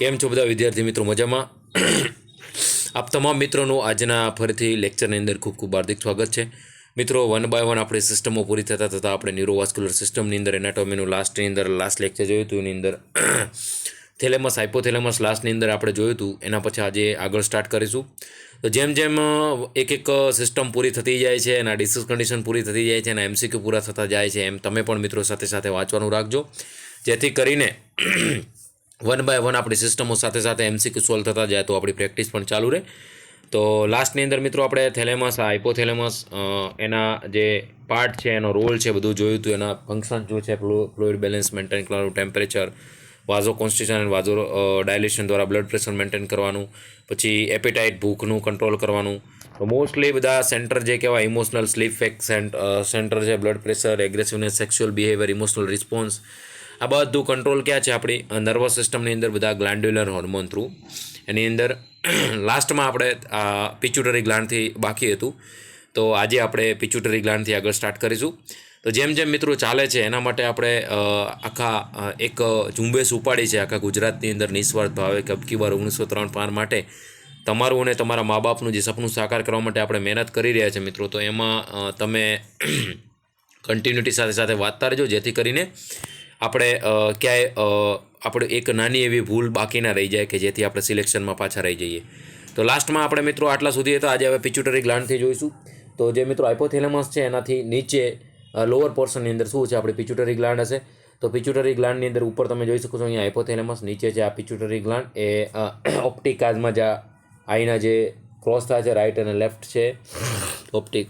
કેમ છો બધા વિદ્યાર્થી મિત્રો? મજામાં? આપ તમામ મિત્રોનું આજના ફરીથી લેક્ચરની અંદર ખૂબ ખૂબ હાર્દિક સ્વાગત છે. મિત્રો, વન બાય વન આપણી સિસ્ટમો પૂરી થતાં આપણે ન્યુરોવાસ્ક્યુલર સિસ્ટમની અંદર એનાટોમીનું લાસ્ટ લેક્ચર જોયું હતું. એની અંદર થેલેમસ હાઇપોથેલેમસ લાસ્ટની અંદર આપણે જોયું હતું. એના પછી આજે આગળ સ્ટાર્ટ કરીશું. તો જેમ જેમ એક સિસ્ટમ પૂરી થતી જાય છે, એના ડિસીઝ કન્ડિશન પૂરી થતી જાય છે, એના એમસીક્યુ પૂરા થતા જાય છે, એમ તમે પણ મિત્રો સાથે સાથે વાંચવાનું રાખજો, જેથી કરીને વન બાય વન આપણી સિસ્ટમો સાથે સાથે એમસીક્યુ સોલ્વ થતા જાય તો આપણી પ્રેક્ટિસ પણ ચાલુ રહે. તો લાસ્ટની અંદર મિત્રો આપણે થેલેમસ હાઇપોથેલેમસ એના જે પાર્ટ છે, એનો રોલ છે, બધું જોયું હતું. એના ફંક્શન શું છે, ફ્લુઇડ બેલેન્સ મેન્ટેન કરવાનું, ટેમ્પરેચર, વાઝો કોન્સ્ટિટ્યુશન અને વાઝો ડાયલેશન દ્વારા બ્લડ પ્રેશર મેન્ટેન કરવાનું, પછી એપેટાઇટ ભૂખનું કંટ્રોલ કરવાનું. તો મોસ્ટલી બધા સેન્ટર જે કહેવાય ઇમોશનલ સ્લીપ ફેક્ટ સેન્ટર છે, blood pressure, aggressiveness, sexual behaviour, emotional response, આ બધું કંટ્રોલ ક્યાં છે? આપણી નર્વસ સિસ્ટમની અંદર બધા ગ્લાન્ડ્યુલર હોર્મોન થ્રુ. એની અંદર લાસ્ટમાં આપણે પિચ્યુટરી ગ્લાન્ડથી બાકી હતું, તો આજે આપણે પિચ્યુટરી ગ્લાન્ડથી આગળ સ્ટાર્ટ કરીશું. તો જેમ જેમ મિત્રો ચાલે છે એના માટે આપણે આખા એક ઝુંબેશ ઉપાડી છે આખા ગુજરાતની અંદર નિસ્વાર્થ ભાવે કે અબકી વાર 1903 પાર માટે તમારું અને તમારા મા બાપનું જે સપનું સાકાર કરવા માટે આપણે મહેનત કરી રહ્યા છીએ મિત્રો. તો એમાં તમે કન્ટિન્યુટી સાથે સાથે વાંચતા રહેજો, જેથી કરીને આપણે ક્યાંય આપણે એક નાની એવી ભૂલ બાકી ના રહી જાય કે જેથી આપણે સિલેક્શનમાં પાછા રહી જઈએ. તો લાસ્ટમાં આપણે મિત્રો આટલા સુધી હતા. આજે હવે પિચ્યુટરી ગ્લાન્ડથી જોઈશું. તો જે મિત્રો હાઇપોથેલેમસ છે એનાથી નીચે લોઅર પોર્શનની અંદર શું છે? આપણી પિચ્યુટરી ગ્લાન્ડ હશે. તો પિચ્યુટરી ગ્લાન્ડની અંદર ઉપર તમે જોઈ શકો છો અહીંયા હાઇપોથેલેમસ, નીચે છે આ પિચ્યુટરી ગ્લાન્ડ. એ ઓપ્ટિક કાઝમાં જે આઈના જે ક્રોસ થાય છે, રાઇટ અને લેફ્ટ છે, ઓપ્ટિક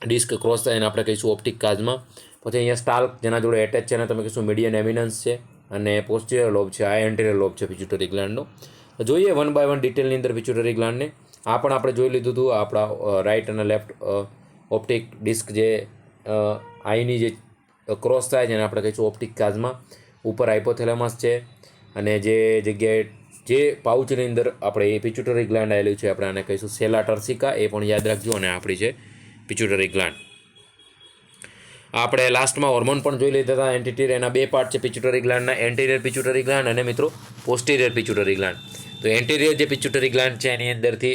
ડિસ્ક ક્રોસ થાય એને આપણે કહીશું ઓપ્ટિક કાઝમાં. પછી અહીંયા સ્ટાલ્ક જેના જોડે એટેચ છે એને તમે કહીશું મીડિયન એમિનન્સ છે, અને પોસ્ટિરિયર લોબ છે, આ એન્ટિરિયર લોબ છે પિચ્યુટરી ગ્લાન્ડનો. જોઈએ વન બાય વન ડિટેલની અંદર પિચ્યુટરી ગ્લાન્ડને. આ પણ આપણે જોઈ લીધું હતું. આપણા રાઇટ અને લેફ્ટ ઓપ્ટિક ડિસ્ક જે આઈની જે ક્રોસ થાય છે એને આપણે કહીશું ઓપ્ટિક કાઝમાં. ઉપર હાઇપોથેલેમસ છે, અને જે જગ્યાએ જે પાઉચની અંદર આપણે એ પિચ્યુટરી ગ્લાન્ડ આવેલું છે આપણે આને કહીશું સેલા ટર્સિકા. એ પણ યાદ રાખજો. અને આપણી છે પિચ્યુટરી ગ્લાન્ડ. આપણે લાસ્ટમાં હોર્મોન પણ જોઈ લીધા હતા. એન્ટિરિયર એના બે પાર્ટ છે પિચ્યુટરી ગ્લાન્ડના, એન્ટિરિયર પિચ્યુટરી ગ્લાન્ડ અને મિત્રો પોસ્ટિરિયર પિચ્યુટરી ગ્લાન્ડ. તો એન્ટિરિયર જે પિચ્યુટરી ગ્લાન્ડ છે એની અંદરથી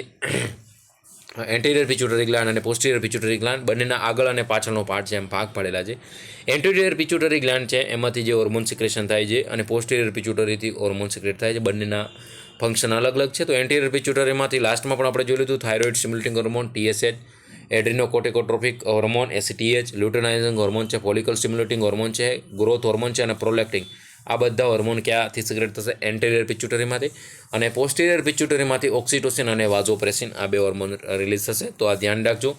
એન્ટિરિયર પિચ્યુટરી ગ્લાન્ડ અને પોસ્ટિરિયર પિચ્યુટરી ગ્લાન્ડ બંનેના આગળ અને પાછળનો પાર્ટ છે, એમ ભાગ પડેલા છે. એન્ટિરિયર પિચ્યુટરી ગ્લાન્ડ છે એમાંથી જે હોર્મોન સિક્રેશન થાય છે, અને પોસ્ટિરિયર પિચ્યુટરીથી હોર્મોન સિક્રેટ થાય છે. બંનેના ફંક્શન અલગ અલગ છે. તો એન્ટિરિયર પિચ્યુટરીમાંથી લાસ્ટમાં પણ આપણે જોઈ લીધું thyroid stimulating hormone TSH, adrenocorticotropic hormone ACTH, luteinising hormone છે, ફોલિકલ સ્ટિમ્યુલેટિંગ હોર્મોન છે, ગ્રોથ હોર્મોન છે, અને પ્રોલેક્ટિન. આ બધા હોર્મોન ક્યાંથી સિક્રેટ થશે? એન્ટિરિયર પિચ્યુટરીમાંથી. અને પોસ્ટિરિયર પિચ્યુટરીમાંથી ઓક્સિટોસિન અને વાઝોપ્રેસિન આ બે હોર્મોન રિલીઝ થશે. તો આ ધ્યાન રાખજો.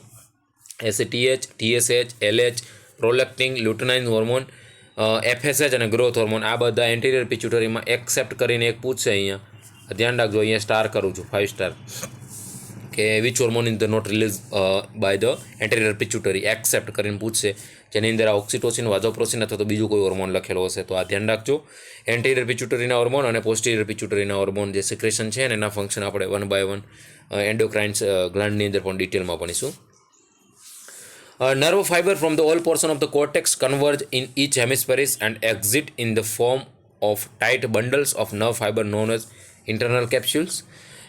ACTH, TSH, LH, prolactin, luteinise hormone, FSH અને ગ્રોથ હોર્મોન આ બધા એન્ટિરિયર પિચ્યુટરીમાં એક્સેપ્ટ કરીને એક પૂછશે. અહીંયા ધ્યાન રાખજો. અહીંયા સ્ટાર કરું છું, 5 સ્ટાર, કે which hormone in the not release by the anterior pituitary, except કરીને પૂછશે, જેની અંદર આ ઓક્સિટોસિન, વાઝોપ્રેસિન અથવા તો બીજું કોઈ હોર્મોન લખેલો હશે. તો આ ધ્યાન રાખજો. એન્ટેરિયર પિચ્યુટરીના હોર્મોન અને પોસ્ટિરિયર પિચ્યુટરીના હોર્મોન જે સિક્રેશન છે અને એના ફંક્શન આપણે વન બાય વન એન્ડોક્રાઇન્સ ગ્લાન્ડની અંદર પણ ડિટેલમાં ભણીશું. Nerve fiber from the all portion of the cortex converge in each hemispheres and exit in the form of tight bundles of nerve fiber known as internal capsules.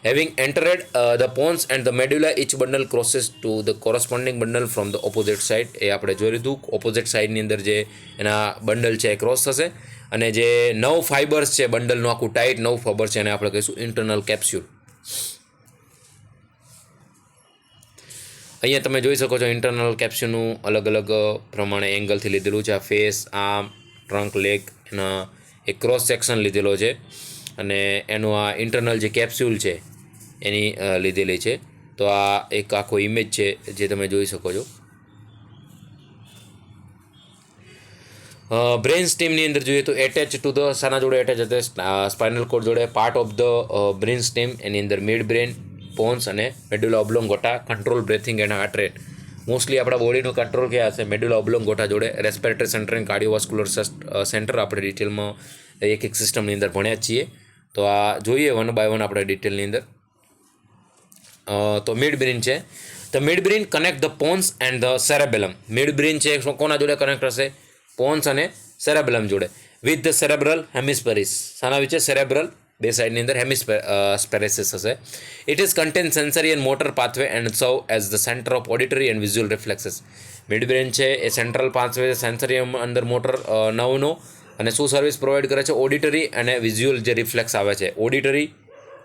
Having entered the pons and the medulla, each bundle crosses to the corresponding bundle from the opposite side. એ આપણે જોઈ લીધું. Opposite સાઇડની અંદર જે એના bundle છે એ cross થશે, અને જે નવ ફાઇબર્સ છે બંડલનું આખું ટાઈટ નવ ફાઇબર છે એને આપણે કહીશું ઇન્ટરનલ કેપ્સ્યુલ. અહીંયા તમે જોઈ શકો છો ઇન્ટરનલ કેપ્સ્યુલનું અલગ અલગ પ્રમાણે એંગલથી લીધેલું છે. આ ફેસ, આર્મ, ટ્રંક, લેગ એના એક ક્રોસ સેક્શન લીધેલો છે, અને એનું આ ઇન્ટરનલ જે કેપ્સ્યુલ છે એની લીધેલી છે. તો આ એક આખો ઇમેજ છે જે તમે જોઈ શકો છો. બ્રેન સ્ટીમની અંદર જોઈએ તો એટેચ ટુ ધ શાના જોડે એટેચ હશે? સ્પાઇનલ કોર્ડ જોડે. Part of the brain stem એની અંદર મિડ બ્રેન, પોન્સ અને medulla oblongata, control breathing and heart rate. Mostly આપણા બોડીનું કંટ્રોલ ક્યાં હશે? મેડ્યુલા ઓબ્લોંગોટા જોડે. Respiratory centre and cardiovascular centre આપણે ડિટેલમાં એક સિસ્ટમની અંદર ભણ્યા જ છીએ. તો આ જોઈએ વન બાય વન આપણે ડિટેલની અંદર. તો મિડ બ્રેન છે. The mid brain connect the pons and the cerebellum. Mid brain છે કોના જોડે કનેક્ટ હશે? પોન્સ અને સેરેબેલમ જોડે. With the cerebral hemispheres. શાના વિશે? સેરેબ્રલ બે સાઈડની અંદર હેમિસ્પેરેસિસ હશે. It is contain sensory and motor pathway and serve as the centre of auditory and visual reflexes. Mid brain છે એ સેન્ટ્રલ પાથવે સેન્સરી અંદર મોટર નવનો અને શું સર્વિસ પ્રોવાઈડ કરે છે? ઓડિટરી અને વિઝ્યુઅલ જે રિફ્લેક્સ આવે છે, ઓડિટરી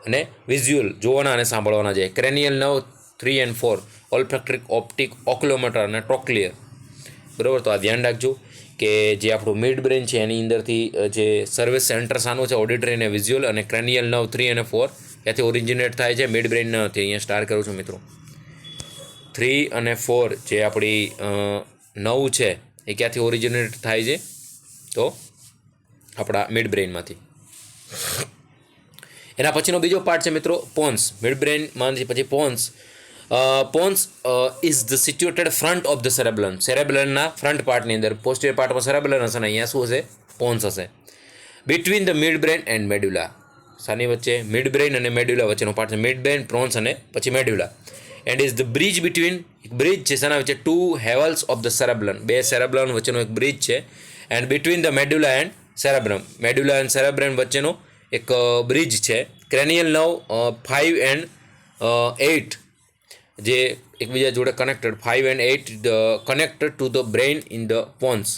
અને વિઝ્યુઅલ જોવાના અને સાંભળવાના છે. ક્રેનિયલ નર્વ 3 and 4, ઓલ્ફેક્ટ્રિક, ઓપ્ટિક, ઓક્યુલોમીટર અને ટ્રોક્લિયર. બરાબર, તો આ ધ્યાન રાખજો કે જે આપણું મિડ બ્રેન છે એની અંદરથી જે સર્વિસ સેન્ટર સાનું છે ઓડિટરી અને વિઝ્યુઅલ, અને ક્રેનિયલ નર્વ 3 અને 4 ત્યાંથી ઓરિજિનેટ થાય છે. મિડ બ્રેન નથી, અહીંયા સ્ટાર કરું છું મિત્રો. 3 અને 4 જે આપણી નવ છે એ ક્યાંથી ઓરિજિનેટ થાય છે? તો આપણા મિડ બ્રેનમાંથી. એના પછીનો બીજો પાર્ટ છે મિત્રો પોન્સ. મિડ બ્રેનમાંથી પછી pons. Pons is the situated front of the cerebrum. સેરેબ્રમના ફ્રન્ટ પાર્ટની અંદર પોસ્ટિયર પાર્ટમાં સેરેબ્રમ હશે ને અહીંયા શું હશે? પોન્સ હશે. Between the mid brain and medulla. સાની વચ્ચે મિડ બ્રેન અને મેડ્યુલા વચ્ચેનો પાર્ટ છે. મિડ બ્રેન, પોન્સ અને પછી medulla. And is the bridge between, એક બ્રિજ છે શાના વચ્ચે? 2 હેવલ્સ ઓફ ધ સેરેબ્રમ. બે સેરેબ્રમ વચ્ચેનો એક બ્રિજ છે. And between the medulla and cerebrum. Medulla and cerebrum વચ્ચેનો એક બ્રિજ છે. ક્રેનિયલ નર્વ 5 and 8 જે એકબીજા જોડે connected, 5 and 8 connected two the brain in the pons.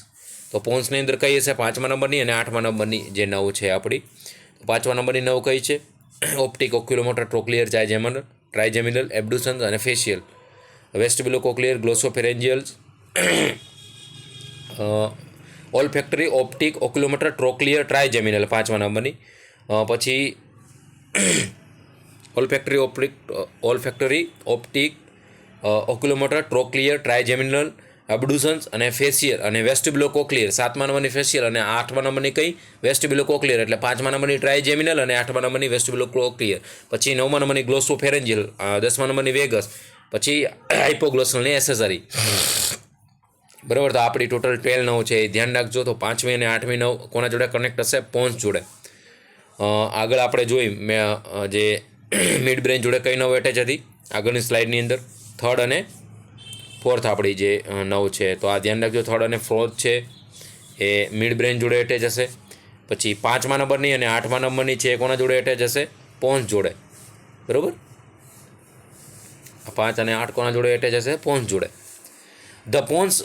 તો પોન્સની અંદર કઈ હશે? 5મા નંબરની અને 8મા નંબરની જે નવ છે આપણી. 5મા નંબરની નવ કઈ છે? ઓપ્ટિક, ઓક્યુલોમોટર, ટ્રોક્લિયર, ટ્રાઇજેમિનલ, એબ્ડુસન્સ અને facial. વેસ્ટિબ્યુલો cochlear, ગ્લોસોફેરેન્જિયલ્સ, olfactory, optic, ઓક્યુલોમોટર, trochlear, ટ્રાઇજેમિનલ 5મા નંબરની. પછી ઓલ્ફેક્ટરી, ઓપ્ટિક, ઓક્યુલોમોટર, ટ્રોક્લિયર, ટ્રાઇજેમિનલ, એબ્ડુસન્સ અને ફેશિયલ અને વેસ્ટિબ્યુલો કોક્લિયર. 7મા નંબરની ફેશિયલ અને 8મા નંબરની કઈ? વેસ્ટિબ્યુલો કોક્લિયર. એટલે 5મા નંબરની ટ્રાઇજેમિનલ અને 8મા નંબરની વેસ્ટિબ્યુલો કોક્લિયર. પછી 9મા નંબરની ગ્લોસોફેરેન્જિયલ, 10મા નંબરની વેગસ, પછી હાઇપોગ્લોસલની એસેસરી. બરાબર, તો આપણી ટોટલ 12 નવ છે એ ધ્યાન રાખજો. તો 5મી અને 8મી નવ કોના જોડે કનેક્ટ હશે? પોન્સ જોડે. આગળ આપણે જોઈ જે મિડ બ્રેન જોડે કઈ નવ એટેચ હતી આગળની સ્લાઇડની અંદર? 3rd અને 4th આપણી જે નવ છે. તો આ ધ્યાન રાખજો, 3rd અને 4th છે એ મિડ બ્રેન જોડે એટેચ હશે. પછી 5મા નંબરની અને 8મા નંબરની છે કોના જોડે એટેચ હશે? પોન્સ જોડે. બરાબર, 5 અને 8 કોના જોડે એટેચ હશે? પોન્સ જોડે. The pons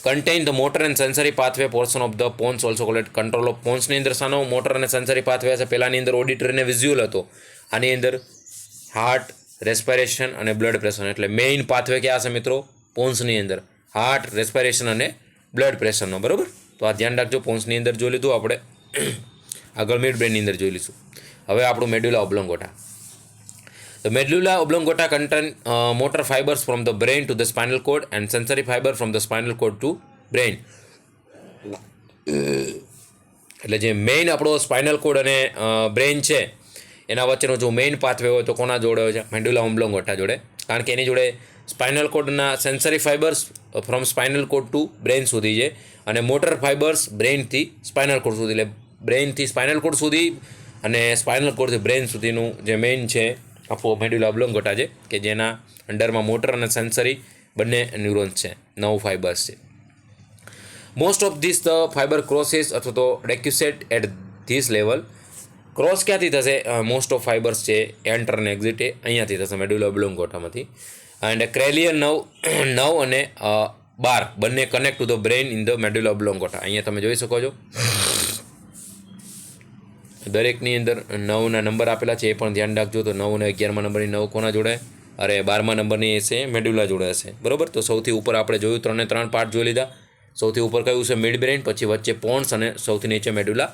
contain the motor and sensory pathway portion of the pons also called. Control of પોન્સની અંદર શાનો મોટર અને સેન્સરી પાથવે હશે? પહેલાંની અંદર ઓડિટરી અને વિઝ્યુઅલ હતો. આની અંદર હાર્ટ, રેસ્પિરેશન અને બ્લડ પ્રેશર. એટલે મેઇન પાથવે ક્યાં હશે મિત્રો? પોન્સની અંદર હાર્ટ, રેસ્પિરેશન અને બ્લડ પ્રેશરનો. બરાબર, તો આ ધ્યાન રાખજો. પોન્સની અંદર જોઈ લીધું આપણે. આગળ મિડ બ્રેનની અંદર જોઈ લઈશું. હવે આપણું medulla ઓબ્લોંગોટા. The medulla oblongata contain motor fibers from the brain to the spinal cord and sensory fiber from the spinal cord to brain. એટલે જે મેઇન આપણો સ્પાઇનલ કોડ અને બ્રેઇન છે એના વચ્ચેનો જો મેઇન પાથવે હોય તો કોના જોડે હોય છે? મેડ્યુલા ઓબ્લોંગોટા જોડે. કારણ કે એની જોડે સ્પાઇનલ કોડના sensory fibres from spinal cord to brain સુધી છે અને મોટર ફાઇબર્સ બ્રેઇનથી સ્પાઇનલ કોડ સુધી. એટલે બ્રેઇનથી સ્પાઇનલ કોડ સુધી અને સ્પાઇનલ કોડથી બ્રેઇન સુધીનું જે મેઇન છે આપણો મેડ્યુલા ઓબ્લોંગોટા છે કે જેના અંડરમાં મોટર અને સેન્સરી બંને ન્યુરોન્સ છે, 9 ફાઇબર્સ છે. Most of this the fibre crosses અથવા તો decussate at this level. Cross ક્યાંથી થશે? મોસ્ટ ઓફ ફાઇબર્સ છે એન્ટર અને એક્ઝિટ એ અહીંયાથી થશે મેડ્યુલા ઓબ્લોંગોટામાંથી. એન્ડ ક્રેલિયર નવ અને 12 બંને connect to the brain in the medulla oblongata. અહીંયા તમે જોઈ શકો છો દરેકની અંદર 9ના નંબર આપેલા છે, એ પણ ધ્યાન રાખજો. તો 9 અને 11મા નંબરની 9 કોના જોડે? અરે 12મા નંબરની છે મેડ્યુલા જોડે હશે. બરાબર, તો સૌથી ઉપર આપણે જોયું 3 અને 3 પાર્ટ જોઈ લીધા. સૌથી ઉપર કયું છે? મિડ બ્રેન, પછી વચ્ચે પોન્સ અને સૌથી નીચે મેડ્યુલા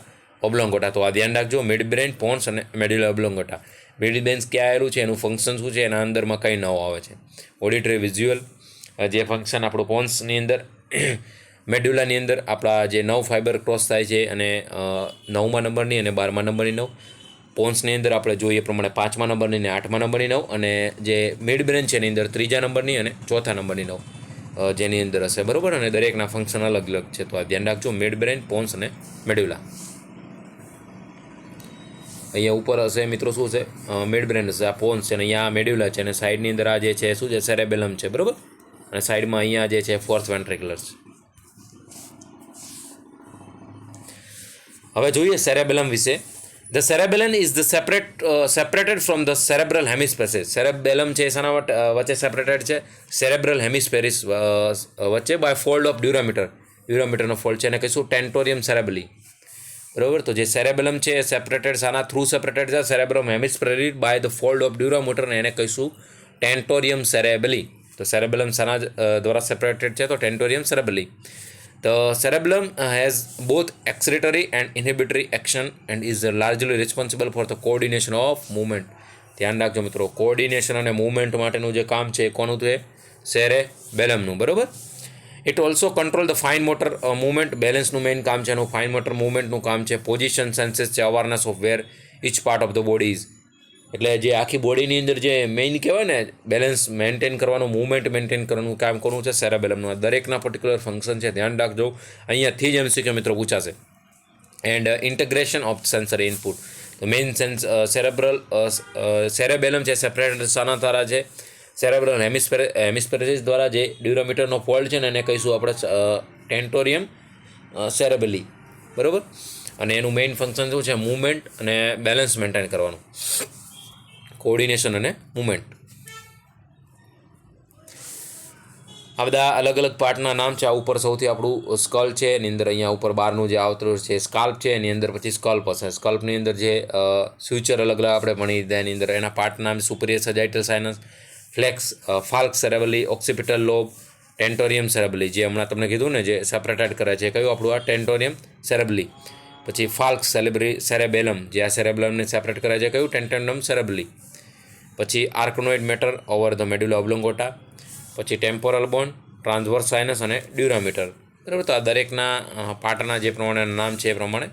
ઓબ્લોંગોટા. તો આ ધ્યાન રાખજો, મિડ બ્રેન, પોન્સ અને મેડ્યુલા ઓબ્લોંગોટા. મિડ બ્રેન ક્યાં આવેલું છે, એનું ફંક્શન શું છે, એના અંદરમાં કઈ નવ આવે છે? ઓડિટરી, વિઝ્યુઅલ જે ફંક્શન આપણું પોન્સની અંદર, મેડ્યુલાની અંદર આપણા જે 9 ફાઇબર ક્રોસ થાય છે અને 9મા નંબરની અને 12મા નંબરની 9. પોન્સની અંદર આપણે જોઈએ પ્રમાણે 5મા નંબરની અને 8મા નંબરની 9 અને જે મિડ બ્રેન છે એની અંદર 3જા નંબરની અને 4થા નંબરની 9 જેની અંદર હશે. બરાબર, અને દરેકના ફંક્શન અલગ અલગ છે. તો આ ધ્યાન રાખજો, મિડ બ્રેન, પોન્સ અને મેડ્યુલા. અહીંયા ઉપર હશે મિત્રો શું છે? મિડ બ્રેન હશે, આ પોન્સ છે અને અહીંયા મેડ્યુલા છે અને સાઈડની અંદર આ જે છે શું છે? સેરેબેલમ છે. બરાબર, અને સાઈડમાં અહીંયા જે છે 4th વેન્ટ્રિક્યુલર છે. હવે જોઈએ સેરેબેલમ વિશે. The cerebellum is the separated from the cerebral hemispheres. Cerebellum છે એ શાના વચ્ચે સેપરેટેડ છે? સેરેબ્રલ હેમિસ્ફેરિસ વચ્ચે બાય ફોલ્ડ ઓફ ડ્યુરામીટરનો ફોલ્ડ છે, એને કહીશું ટેન્ટોરિયમ સેરેબલી. બરાબર. તો જે સેરેબેલમ છે એ સેપરેટેડ શાના થ્રુ સેપરેટેડ છે? Cerebrum હેમિસ્ફેરિસ by the fold of ડ્યુરામીટર, એને કહીશું ટેન્ટોરિયમ સેરેબલી. તો સેરેબેલમ શાના દ્વારા સેપરેટેડ છે? તો ટેન્ટોરિયમ સેરેબલી. The cerebellum has both excitatory and inhibitory action and is largely responsible for the coordination of movement. ધ્યાન રાખજો મિત્રો, કોઓર્ડિનેશન અને મૂવમેન્ટ માટેનું જે કામ છે એ કોનું છે? સેરેબેલમનું. બરાબર. It also control the fine motor movement. બેલેન્સનું મેઇન કામ છે એનું, ફાઇન મોટર મૂવમેન્ટનું કામ છે. પોઝિશન સેન્સીસ છે, awareness of where each part of the body is. એટલે જે આખી બોડીની અંદર જે મેઇન કહેવાય ને બેલેન્સ મેન્ટેન કરવાનું, મૂવમેન્ટ મેન્ટેન કરવાનું કામ કોનું છે? સેરેબેલમનું. આ દરેકના પર્ટિક્યુલર ફંક્શન છે, ધ્યાન રાખજો. અહીંયાથી જ MCQ મિત્રો પૂછાશે. And integration of sensory input. તો મેઇન સેરેબેલમ છે સેપરેટેડ શાના દ્વારા છે? સેરેબ્રલ હેમિસ્ફેરિસ દ્વારા. જે ડ્યુરામીટરનો ફોલ્ડ છે ને એને કહીશું આપણે ટેન્ટોરિયમ સેરેબલી. બરાબર. અને એનું મેઇન ફંક્શન શું છે? મૂવમેન્ટ અને બેલેન્સ મેન્ટેન કરવાનું, કોઓર્ડિનેશન અને મૂવમેન્ટ. આ બધા અલગ અલગ પાર્ટના નામ છે. આ ઉપર સૌથી આપણું સ્કલ છે, એની અંદર અહીંયા ઉપર બહારનું જે આવતું છે સ્કાલ્પ છે, એની અંદર પછી સ્કલ્પ હશે. સ્કલ્પની અંદર જે સ્યુચર અલગ અલગ આપણે ભણી દીધા, એની અંદર એના પાર્ટના નામ સુપરિયર સજાઇટલ સાઇનસ, ફાલ્ક સેરેબલી, ઓક્સિપિટલ લોબ, ટેન્ટોરિયમ સેરેબલી. જે હમણાં તમને કીધું ને જે સેપરેટેડ કરે છે, કયું આપણું? આ ટેન્ટોરિયમ સેરેબલી. પછી ફાલ્ક સેરેબેલમ, જે આ સેરેબેલમને સેપરેટ કરે છે, કયું? ટેન્ટોરિયમ સેરેબલી. પછી આર્કનોઇડ મેટર ઓવર ધ મેડ્યુલા ઓબ્લોંગોટા. પછી ટેમ્પોરલ બોન, ટ્રાન્સવર્સ સાઇનસ અને ડ્યુરામીટર. બરાબર. તો આ દરેકના પાર્ટના જે પ્રમાણે નામ છે એ પ્રમાણે.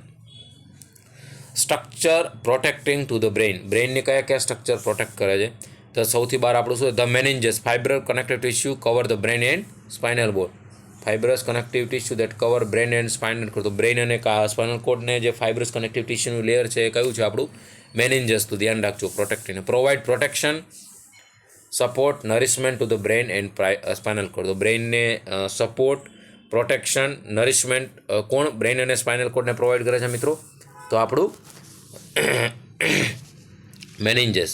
Structure protecting to the brain. બ્રેઇનને કયા કયા સ્ટ્રક્ચર પ્રોટેક્ટ કરે છે? તો સૌથી બહાર આપણું શું? The meninges, fibrous connective tissue cover the brain and spinal cord. Fibrous connective tissue that cover brain and spinal cord. તો બ્રેઇન અને સ્પાઇનલ કોડને જે ફાઇબ્રસ કનેક્ટિવ ટિશ્યુનું લેયર છે એ કયું છે? આપણું મેનિન્જસ. તો ધ્યાન રાખજો, protecting. Provide protection, support, nourishment to the brain and spinal cord. તો બ્રેઇનને સપોર્ટ, પ્રોટેક્શન, નરિશમેન્ટ કોણ બ્રેઇન અને સ્પાઇનલ કોડને પ્રોવાઈડ કરે છે મિત્રો? તો આપણું મેનિન્જસ.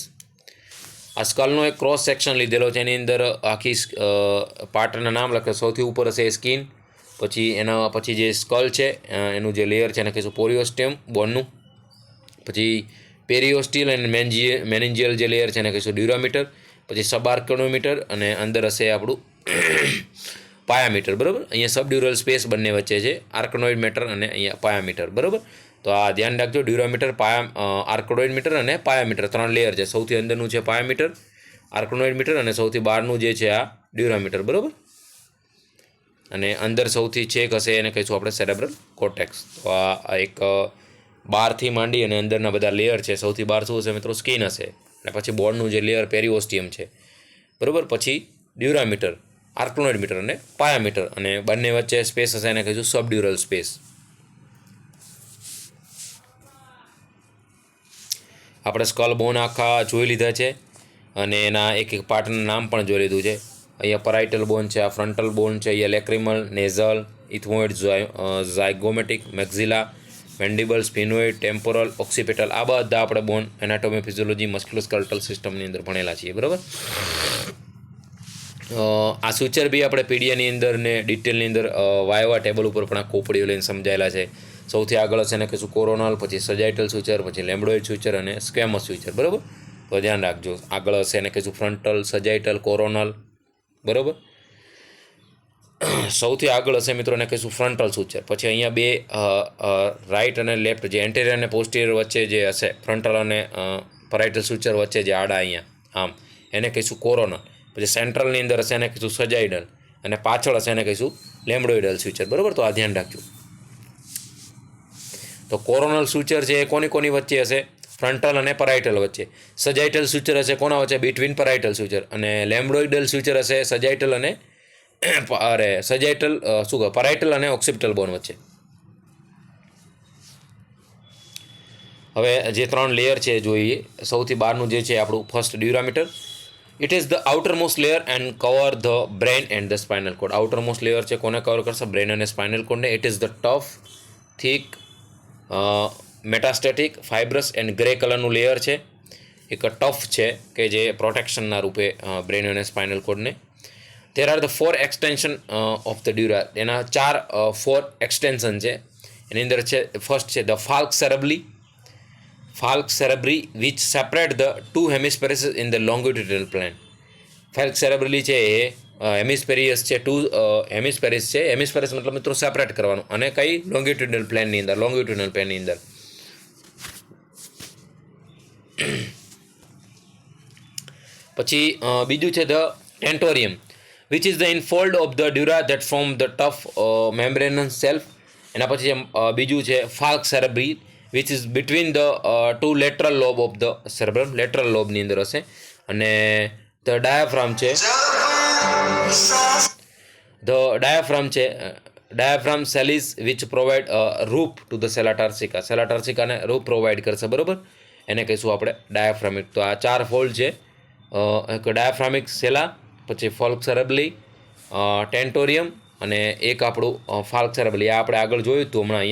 આ સ્કલનો એક ક્રોસ સેક્શન લીધેલો છે, એની અંદર આખી પાર્ટના નામ લખે. સૌથી ઉપર હશે સ્કિન, પછી એના પછી જે સ્કલ છે એનું જે લેયર છે એને કહીશું પોરિયોસ્ટિયમ બોનનું. પછી પેરિયોસ્ટિલ અને મેનિન્જિયલ જે લેયર છે એને કહીશું ડ્યુરામીટર. પછી સબઆર્કનોમીટર અને અંદર હશે આપણું પાયામીટર. બરાબર. અહીંયા સબડ્યુરલ સ્પેસ બંને વચ્ચે છે, આર્કનોઇડ મેટર અને અહીંયા પાયામીટર. બરાબર. તો આ ધ્યાન રાખજો, ડ્યુરામીટર, આર્કનોઇડ મીટર અને પાયામીટર 3 લેયર છે. સૌથી અંદરનું છે પાયામીટર, આર્કનોઇડ મીટર, અને સૌથી બહારનું જે છે આ ડ્યુરામીટર. બરાબર. અને અંદર સૌથી છેક હશે એને કહીશું આપણે સેરેબ્રલ કોર્ટેક્સ. તો આ એક બહારથી માંડી અને અંદરના બધા લેયર છે. સૌથી બહાર શું હશે મિત્રો? સ્કિન હશે. અને પછી બોર્ડનું જે લેયર પેરિઓસ્ટિયમ છે. બરાબર. પછી ડ્યુરામીટર, આર્કનોઇડ મીટર અને પાયામીટર, અને બંને વચ્ચે સ્પેસ હશે એને કહીશું સબડ્યુરલ સ્પેસ. આપણે સ્કલ બોન આખા જોઈ લીધા છે અને એના એક એક પાર્ટનું નામ પણ જોઈ લીધું છે. અહીંયા પરાઇટલ બોન છે, આ ફ્રન્ટલ બોન છે, અહીંયા લેક્રિમલ, નેઝલ, ઇથમોઇડ, ઝાયગોમેટિક, મેક્ઝિલા, મેન્ડિબલ, સ્પિનોઇડ, ટેમ્પોરલ, ઓક્સિપિટલ. આ બધા આપણે બોન એનાટોમી, ફિઝિયોલોજી, મસ્ક્યુલોસ્કેલેટલ સિસ્ટમની અંદર ભણેલા છીએ. બરાબર. આ સૂચર બી આપણે પીડીએની અંદર ને ડિટેલની અંદર વાયવા ટેબલ ઉપર પણ આ કોપડીઓ લઈને સમજાયેલા છે. સૌથી આગળ હશે એને કહીશું કોરોનલ, પછી સજાઇટલ સૂચર, પછી લેમ્બડોઇડ સૂચર અને સ્ક્વેમસ સૂચર. બરાબર. તો ધ્યાન રાખજો, આગળ હશે એને કહીશું ફ્રન્ટલ, સજાઇટલ, કોરોનલ. બરાબર. સૌથી આગળ હશે મિત્રો એને કહીશું ફ્રન્ટલ સૂચર. પછી અહીંયા બે રાઇટ અને લેફ્ટ, જે એન્ટેરિયર અને પોસ્ટિરિયર વચ્ચે જે હશે ફ્રન્ટલ અને પરાઇટલ સૂચર વચ્ચે જે આડા અહીંયા આમ, એને કહીશું કોરોનલ. પછી સેન્ટ્રલની અંદર હશે એને કહીશું સજાઇડલ, અને પાછળ હશે એને કહીશું લેમ્બડોઇડલ સૂચર. બરાબર. તો આ ધ્યાન રાખજો. તો કોરોનલ સૂચર છે એ કોની કોની વચ્ચે હશે? ફ્રન્ટલ અને પરાઇટલ વચ્ચે. સજાઇટલ સૂચર હશે કોના વચ્ચે? બિટવીન પરાઇટલ સૂચર. અને લેમ્બડોઇડલ સૂચર હશે સજાઇટલ અને પરાઇટલ અને ઓક્સિપિટલ બોન વચ્ચે. હવે જે 3 લેયર છે જોઈએ. સૌથી બહારનું જે છે આપણું first dura mater. It is the outermost layer and cover the brain and the spinal cord. Outermost layer છે કોને કવર કરશે? બ્રેઇન અને સ્પાઇનલ કોડને. It is the tough, thick metastatic, fibrous and grey કલરનું લેયર છે. એક ટફ છે કે જે પ્રોટેક્શનના રૂપે બ્રેન અને સ્પાઇનલ કોડને. There are the 4 extension of the dura. એના 4 એક્સટેન્શન છે. એની અંદર છે ફર્સ્ટ છે the falx cerebri which separate the two hemispheres in the longitudinal plane. falx cerebri છે એ હેમિસ્ફેરિયસ છે, 2 હેમિસ્ફેરિસ છે. હેમિસ્ફેરિસ મતલબ મિત્રો સેપરેટ કરવાનું, અને કઈ લોંગિટ્યુડનલ પ્લેનની અંદર, લોંગિટ્યુડનલ પ્લેનની અંદર. પછી બીજું છે the tentorium which is the infold of the dura that from the tough membranous shelf. એના પછી બીજું છે falx cerebri which is between the 2 lateral lobe of the cerebrum. Lateral લોબની અંદર હશે. અને ધ ડાયાફ્રામ છે, diaphragm sellae which provide roof to the sella turcica. સેલાટાર્સિકાને રૂપ પ્રોવાઈડ કરશે, બરાબર. એને કહીશું આપણે ડાયાફ્રામિક. તો આ 4 ફોલ્ડ છે. એક ડાયાફ્રામિક સેલા, પછી ફોલ્ક સેરેબ્રી, ટેન્ટોરિયમ અને એક આપણું ફાલ્ક સેરેબ્રી. આ આપણે આગળ જોયું હતું હમણાં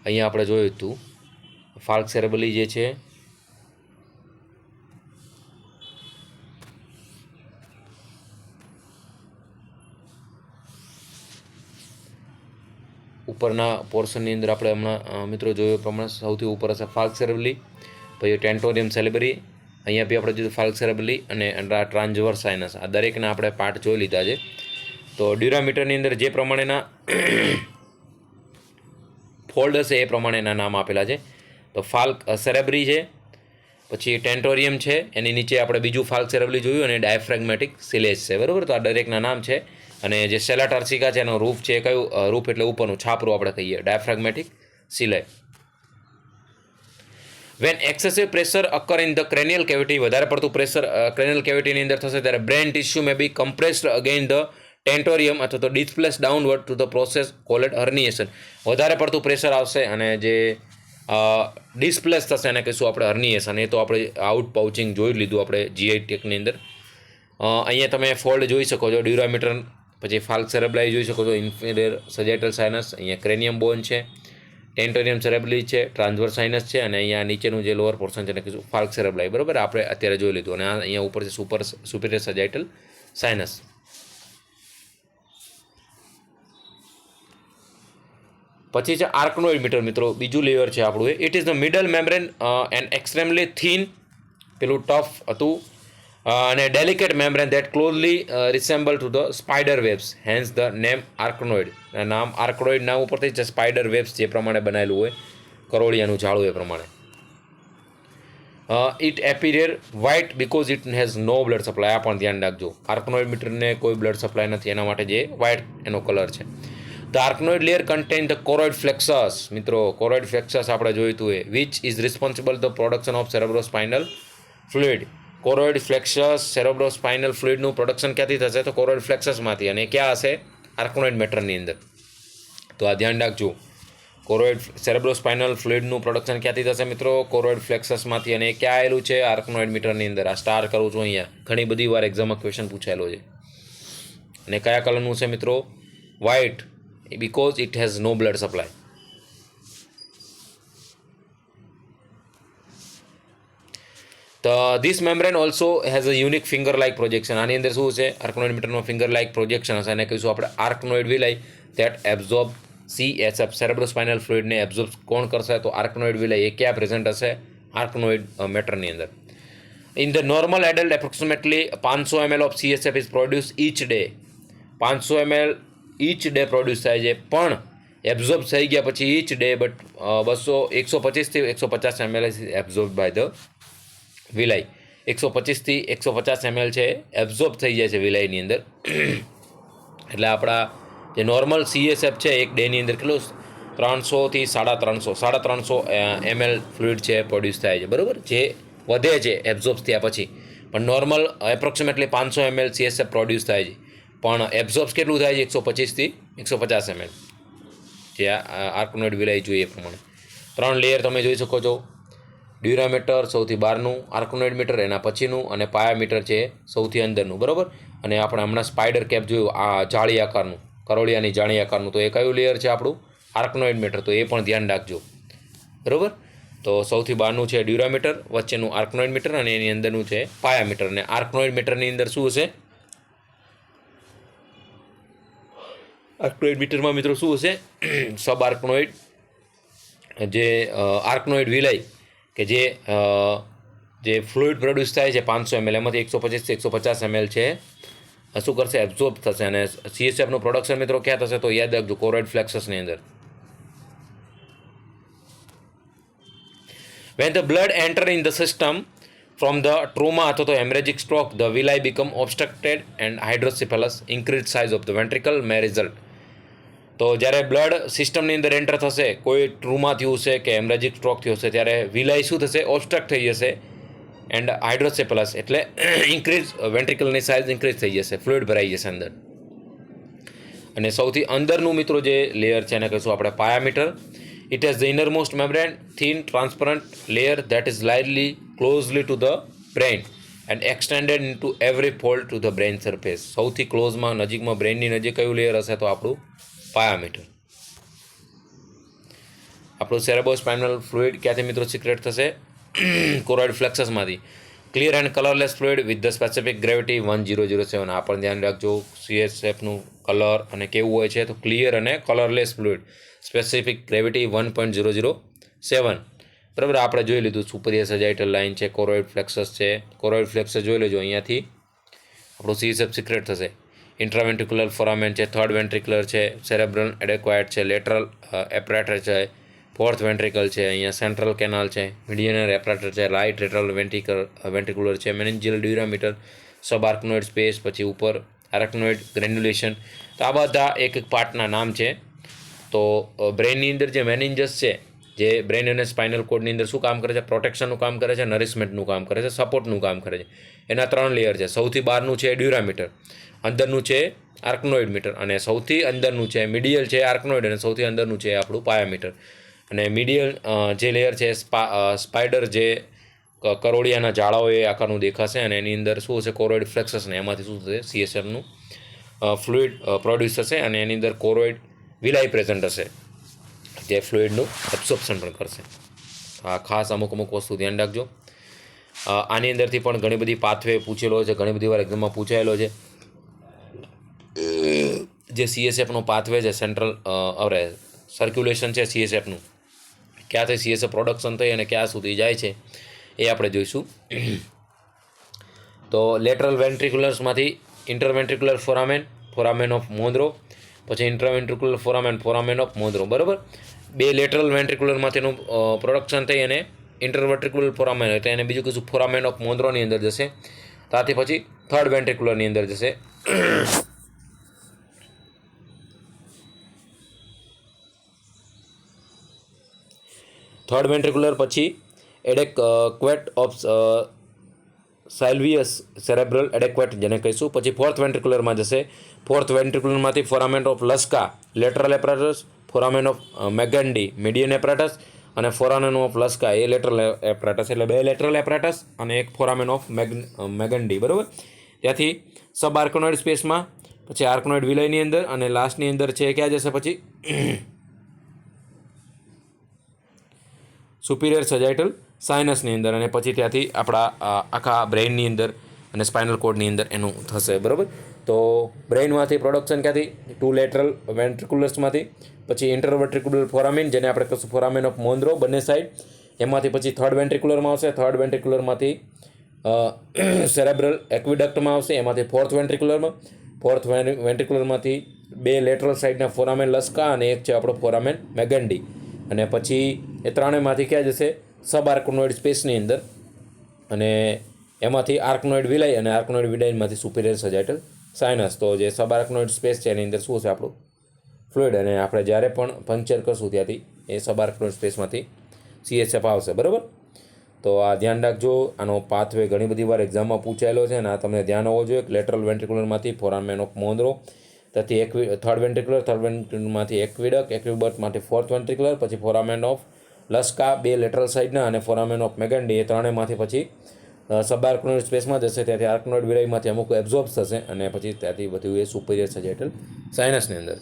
અહીંયા આપણે જોયું હતું ફાલ્ક સેરેબ્રી જે છે ઉપરના પોર્શનની અંદર આપણે હમણાં મિત્રો જોયું પ્રમાણે સૌથી ઉપર હશે ફાલ્ક સેરેબ્રી, પછી ટેન્ટોરિયમ સેરેબ્રી, અહીંયા બી આપણે જોયું ફાલ્ક સેરેબ્રી અને ટ્રાન્સવર્સ સાઇનસ. આ દરેકના આપણે પાર્ટ જોઈ લીધા છે. તો ડ્યુરામીટરની અંદર જે પ્રમાણેના ફોલ્ડ હશે એ પ્રમાણેના નામ આપેલા છે. તો ફાલ્ક સેરેબ્રી છે, પછી ટેન્ટોરિયમ છે, એની નીચે આપણે બીજું ફાલ્ક સેરેબ્રી જોયું, અને ડાયફ્રેગમેટિક સિલેજ છે, બરાબર. તો આ દરેકના નામ છે. અને જે સેલાટાર્સિકા છે એનો રૂપ છે, કયું રૂપ એટલે ઉપરનું છાપરું આપણે કહીએ, diaphragmatic sellae. When excessive pressure occur in the cranial cavity, વધારે પડતું પ્રેશર ક્રેનિયલ કેવિટીની અંદર થશે ત્યારે brain tissue may be compressed again the tentorium અથવા તો displace downward to the process called herniation. વધારે પડતું પ્રેશર આવશે અને જે ડિસ્પ્લેસ થશે એને કહીશું આપણે હર્નિએશન. એ તો આપણે આઉટ પાઉચિંગ જોઈ લીધું આપણે જીઆઈ ટેકની અંદર. અહીંયા તમે ફોલ્ડ જોઈ શકો છો, ડ્યુરામીટર, પછી ફાલ્ક સેરેબ્રી જોઈ શકો છો, ઇન્ફિરિયર સજેટલ સાઇનસ, અહીંયા ક્રેનિયમ બોન છે, ટેન્ટોરિયમ સેરેબ્રી છે, ટ્રાન્સવર્સ સાઇનસ છે, અને અહીંયા નીચેનું જે લોઅર પોર્શન છે એને કહીશું ફાલ્ક સેરેબ્રી, બરાબર. આપણે અત્યારે જોઈ લીધું. અને અહીંયા ઉપર છે સુપિરિયર સજેટલ સાઇનસ. પછી છે આર્કનોઇડ મીટર મિત્રો, બીજું લેયર છે આપણું. It is the middle membrane and extremely thin, પેલું ટફ હતું, અને delicate membrane that closely resemble to the spider webs, hence the name arachnoid. નામ આર્કનોઇડ નામ ઉપરથી છે સ્પાઈડર વેબ્સ જે પ્રમાણે બનાવેલું હોય, કરોળિયાનું ઝાડું એ પ્રમાણે. It appear white because it has no blood supply. આ પણ ધ્યાન રાખજો, આર્કનોઇડ મીટરને કોઈ બ્લડ સપ્લાય નથી, એના માટે જે વ્હાઇટ એનો કલર છે. The arachnoid layer contain the choroid plexus. મિત્રો કોરોઇડ ફ્લેક્સસ આપણે જોઈતું હોય, which is responsible the production of cerebrospinal fluid. Choroid plexus cerebrospinal ફ્લુઇડનું પ્રોડક્શન ક્યાંથી થશે? તો કોરોઇડ ફ્લેક્સસમાંથી. અને ક્યાં હશે? આર્કનોઇડ મેટરની અંદર. તો આ ધ્યાન રાખજો, કોરોઇડ સેરેબ્રોસ્પાઇનલ ફ્લુઇડનું પ્રોડક્શન ક્યાંથી થશે મિત્રો? કોરોઇડ ફ્લેક્સસમાંથી. અને ક્યાં આવેલું છે? આર્કનોઇડ મીટરની અંદર. આ સ્ટાર કરું છું અહીંયા, ઘણી બધી વાર એક્ઝામમાં ક્વેશ્ચન પૂછાયેલો છે. અને કયા કલરનું છે મિત્રો? White, because it has no blood supply. This membrane also has a unique finger-like projection. આની અંદર શું છે? આર્કનોઇડ મીટરમાં finger-like projection હશે, અને કહીશું આપણે arachnoid villi that absorb CSF cerebrospinal ફ્લુઇડને એબ્ઝોર્બ કોણ કરશે? તો આર્કનોઇડ વિલાઈ. એ ક્યાં પ્રેઝન્ટ હશે? આર્કનોઇડ મેટરની અંદર. In the normal adult approximately 500 ml of CSF is produced each day. 500 ml each day produce થાય છે, પણ એબ્ઝોર્બ થઈ ગયા પછી ઈચ ડે બટ 125થી 150 ml absorb by the villi. 125થી 150 ml છે એબ્ઝોર્બ થઈ જાય છે વિલાઈની અંદર. એટલે આપણા જે નોર્મલ CSF છે એક ડેની અંદર કેટલું 300થી 350 ml ફ્લુઇડ છે પ્રોડ્યુસ થાય છે, બરાબર. જે વધે છે એબ્ઝોર્બ થયા પછી, પણ normal approximately 500 ml CSF produce થાય છે, પણ એબ્ઝોર્બ્સ કેટલું થાય છે? 125થી 150 ml. જે આર્કનોઇડ વિલાઈ જોઈએ એ પ્રમાણે. 3 લેયર તમે જોઈ શકો છો. ડ્યુરામીટર સૌથી બહારનું, આર્કનોઇડ મીટર એના પછીનું, અને પાયામીટર છે સૌથી અંદરનું, બરાબર. અને આપણે હમણાં સ્પાઈડર કેપ જોયું, આ જાળી આકારનું, કરોળિયાની જાળી આકારનું, તો એ કયું લેયર છે આપણું? આર્કનોઇડ મીટર. તો એ પણ ધ્યાન રાખજો, બરાબર. તો સૌથી બહારનું છે ડ્યુરામીટર, વચ્ચેનું આર્કનોઇડ મીટર અને એની અંદરનું છે પાયામીટર. અને આર્કનોઇડ મીટરની અંદર શું હશે? આર્કનોઇડ મીટરમાં મિત્રો શું હશે? સબ આર્કનોઇડ, જે આર્કનોઇડ વિલય કે જે ફ્લુઇડ પ્રોડ્યુસ થાય છે 500 ml, એમાંથી 125 થી 150 ml છે શું કરશે? એબ્ઝોર્બ થશે. અને CSFનું પ્રોડક્શન મિત્રો ક્યાં થશે? તો યાદ રાખજો, કોરોઇડ ફ્લેક્સસની અંદર. When the blood enter in the system from the trauma અથવા તો hemorrhagic stroke, the villi become obstructed and hydrocephalus, increased size of the ventricle may result. તો જ્યારે બ્લડ સિસ્ટમની અંદર એન્ટર થશે, કોઈ ટ્રુમા થયું છે કે હેમરેજિક સ્ટ્રોક થયો છે, ત્યારે વિલાઈ શું થશે? ઓબ્સ્ટ્રક્ટ થઈ જશે. એન્ડ હાઇડ્રોસેફલસ એટલે ઇન્ક્રીઝ, વેન્ટ્રિકલની સાઇઝ ઇન્ક્રીઝ થઈ જશે, ફ્લુઇડ ભરાઈ જશે અંદર. અને સૌથી અંદરનું મિત્રો જે લેયર છે એને કહીશું આપણે pia mater. It has the innermost membrane, thin transparent layer that is lightly closely to the brain and extended in to every fold to the brain surface. સૌથી ક્લોઝમાં, નજીકમાં, બ્રેઇનની નજીક કયું લેયર હશે? તો આપણું પાયામીટર. આપણું સેરેબ્રોસ્પાઇનલ ફ્લુઇડ ક્યાંથી મિત્રો સિક્રેટ થશે? કોરોઇડ ફ્લેક્સસમાંથી. Clear and colourless fluid with the specific gravity 1007. આ પણ ધ્યાન રાખજો, CSFનું કલર અને કેવું હોય છે? તો ક્લિયર અને કલરલેસ ફ્લુઇડ, સ્પેસિફિક ગ્રેવિટી 1.007. બરાબર. આપણે જોઈ લીધું, સુપરિયર સજાઇટલ લાઇન છે, કોરોઇડ ફ્લેક્સસ છે. કોરોઇડ ફ્લેક્સસ જોઈ લેજો, અહીંયાથી આપણું CSF સિક્રેટ થશે. ઇન્ટ્રાવેન્ટ્રિક્યુલર ફોરામેન છે, થર્ડ વેન્ટ્રિક્યુલર છે, સેરેબ્રલ એડેક્વાઇટ છે, લેટરલ એપરેટર છે, ફોર્થ વેન્ટ્રિકલ છે, અહીંયા સેન્ટ્રલ કેનાલ છે, મિડિયનર એપરેટર છે, રાઇટ લેટરલ વેન્ટ્રિક્યુલર છે, મેનેન્જિયલ ડ્યુરામીટર, સબ આર્કનોઇડ સ્પેસ, પછી ઉપર આર્કનોઇડ ગ્રેન્યુલેશન. તો આ બધા એક એક પાર્ટના નામ છે. તો બ્રેઇનની અંદર જે મેનિન્જસ છે, જે બ્રેઇન અને સ્પાઇનલ કોડની અંદર શું કામ કરે છે? પ્રોટેક્શનનું કામ કરે છે, નરિશમેન્ટનું કામ કરે છે, સપોર્ટનું કામ કરે છે. એના 3 લેયર છે. સૌથી બહારનું છે ડ્યુરામીટર, અંદરનું છે આર્કનોઇડ મીટર, અને સૌથી અંદરનું છે મિડિયલ છે આર્કનોઇડ, અને સૌથી અંદરનું છે આપણું પાયામીટર. અને મિડિયલ જે લેયર છે સ્પાઈડર, જે કરોળિયાના જાળાઓ એ આકારનું દેખાશે, અને એની અંદર શું હશે? કોરોઇડ ફ્લેક્સસ, ને એમાંથી શું થશે? CSFનું ફ્લુઇડ પ્રોડ્યુસ થશે, અને એની અંદર કોરોઇડ વિલાઈ પ્રેઝન્ટ હશે, જે ફ્લુઇડનું એબ્સોર્પ્શન પણ કરશે. આ ખાસ અમુક વસ્તુ ધ્યાન રાખજો. આની અંદરથી પણ ઘણી બધી પાથવે પૂછેલો છે, ઘણી બધી વાર એક્ઝામમાં પૂછાયેલો છે. જે CSFનો પાથવે છે, સેન્ટ્રલ સર્ક્યુલેશન છે CSFનું, ક્યાંથી CSF પ્રોડક્શન થઈ અને ક્યાં સુધી જાય છે એ આપણે જોઈશું. તો લેટરલ વેન્ટ્રિક્યુલર્સમાંથી ઇન્ટરવેન્ટ્રિક્યુલર ફોરામેન, ફોરામેન ઓફ મોન્દ્રો, પછી ઇન્ટરવેન્ટ્રિક્યુલર ફોરામેન, ફોરામેન ઓફ મોન્દ્રો, બરાબર. 2 લેટરલ વેન્ટ્રિક્યુલરમાંથીનું પ્રોડક્શન થઈ અને ઇન્ટરવેન્ટ્રિક્યુલર ફોરામેન હોય તો એને બીજું કશું ફોરામેન ઓફ મોન્દ્રોની અંદર જશે. ત્યાંથી પછી થર્ડ વેન્ટ્રિક્યુલરની અંદર જશે. થર્ડ વેન્ટ્રિક્યુલર પછી એડેક્વેટ ઓફ સાલ્વિયસ સેરેબ્રલ એડેક્વેટ, જેને કહીશું. પછી ફોર્થ વેન્ટ્રિક્યુલરમાં જશે. ફોર્થ વેન્ટ્રિક્યુલરમાંથી foramen of Luschka, lateral apparatus, foramen of Magendie, median apparatus, અને ફોરામેન ઓફ લસ્કા એ લેટરલ એપરેટસ. એટલે 2 લેટરલ એપરેટસ અને એક ફોરામેન ઓફ મેગન્ડી, બરાબર. ત્યાંથી સબ આર્કનોઇડ સ્પેસમાં, પછી આર્કનોઇડ વિલયની અંદર, અને લાસ્ટની અંદર છે ક્યાં જશે? પછી સુપિરિયર સજાઇટલ સાઇનસની અંદર, અને પછી ત્યાંથી આપણા આખા બ્રેઇનની અંદર અને સ્પાઇનલ કોડની અંદર એનું થશે, બરાબર. તો બ્રેઇનમાંથી પ્રોડક્શન ક્યાંથી? 2 લેટરલ વેન્ટ્રિક્યુલર્સમાંથી, પછી ઇન્ટરવેન્ટ્રિક્યુલર ફોરામેન, જેને આપણે કહીશું ફોરામેન ઓફ મોન્દ્રો, બંને સાઈડ. એમાંથી પછી થર્ડ વેન્ટ્રિક્યુલરમાં આવશે. થર્ડ વેન્ટ્રિક્યુલરમાંથી સેરેબ્રલ એક્વિડક્ટમાં આવશે. એમાંથી ફોર્થ વેન્ટ્રિક્યુલરમાં, ફોર્થ વેન્ટ્રિક્યુલરમાંથી 2 લેટરલ સાઈડના ફોરામેન લસ્કા, અને એક છે આપણો ફોરામેન મેગન્ડી. અને પછી એ ત્રણેયમાંથી ક્યાં જશે? સબ આર્કનોઇડ સ્પેસની અંદર, અને એમાંથી આર્કનોઇડ વિલાય, અને આર્કનોઇડ વિલાયમાંથી સુપિરિયર સજાઇટલ સાઇનસ. તો જે સબ આર્કનોઇડ સ્પેસ છે એની અંદર શું હશે? આપણું ફ્લુઇડ. અને આપણે જ્યારે પણ પંચર કરશું ત્યાંથી એ સબ આર્કનોઇડ સ્પેસમાંથી CSF આવશે, બરાબર. તો આ ધ્યાન રાખજો. આનો પાથવે ઘણી બધી વાર એક્ઝામમાં પૂછાયેલો છે, અને આ તમને ધ્યાન હોવો જોઈએ. લેટરલ વેન્ટ્રિક્યુલરમાંથી ફોરામેન ઓફ મોન્દ્રો, ત્યાંથી થર્ડ વેન્ટ્રિક્યુલરમાંથી એક્વિડક, એક્વિબર્ટમાંથી ફોર્થ વેન્ટ્રિક્યુલર, પછી ફોરામેન ઓફ લસ્કા 2 લેટરલ સાઇડના અને ફોરામેન ઓફ મેગન્ડી એ ત્રણેયમાંથી પછી સબઆર્કનોઇડ સ્પેસમાં જશે, ત્યાંથી આર્કનોઇડ વિલાયમાંથી અમુક એબ્ઝોર્બ થશે અને પછી ત્યાંથી બધું એ સુપિરિયર સેજેટલ સાઇનસની અંદર.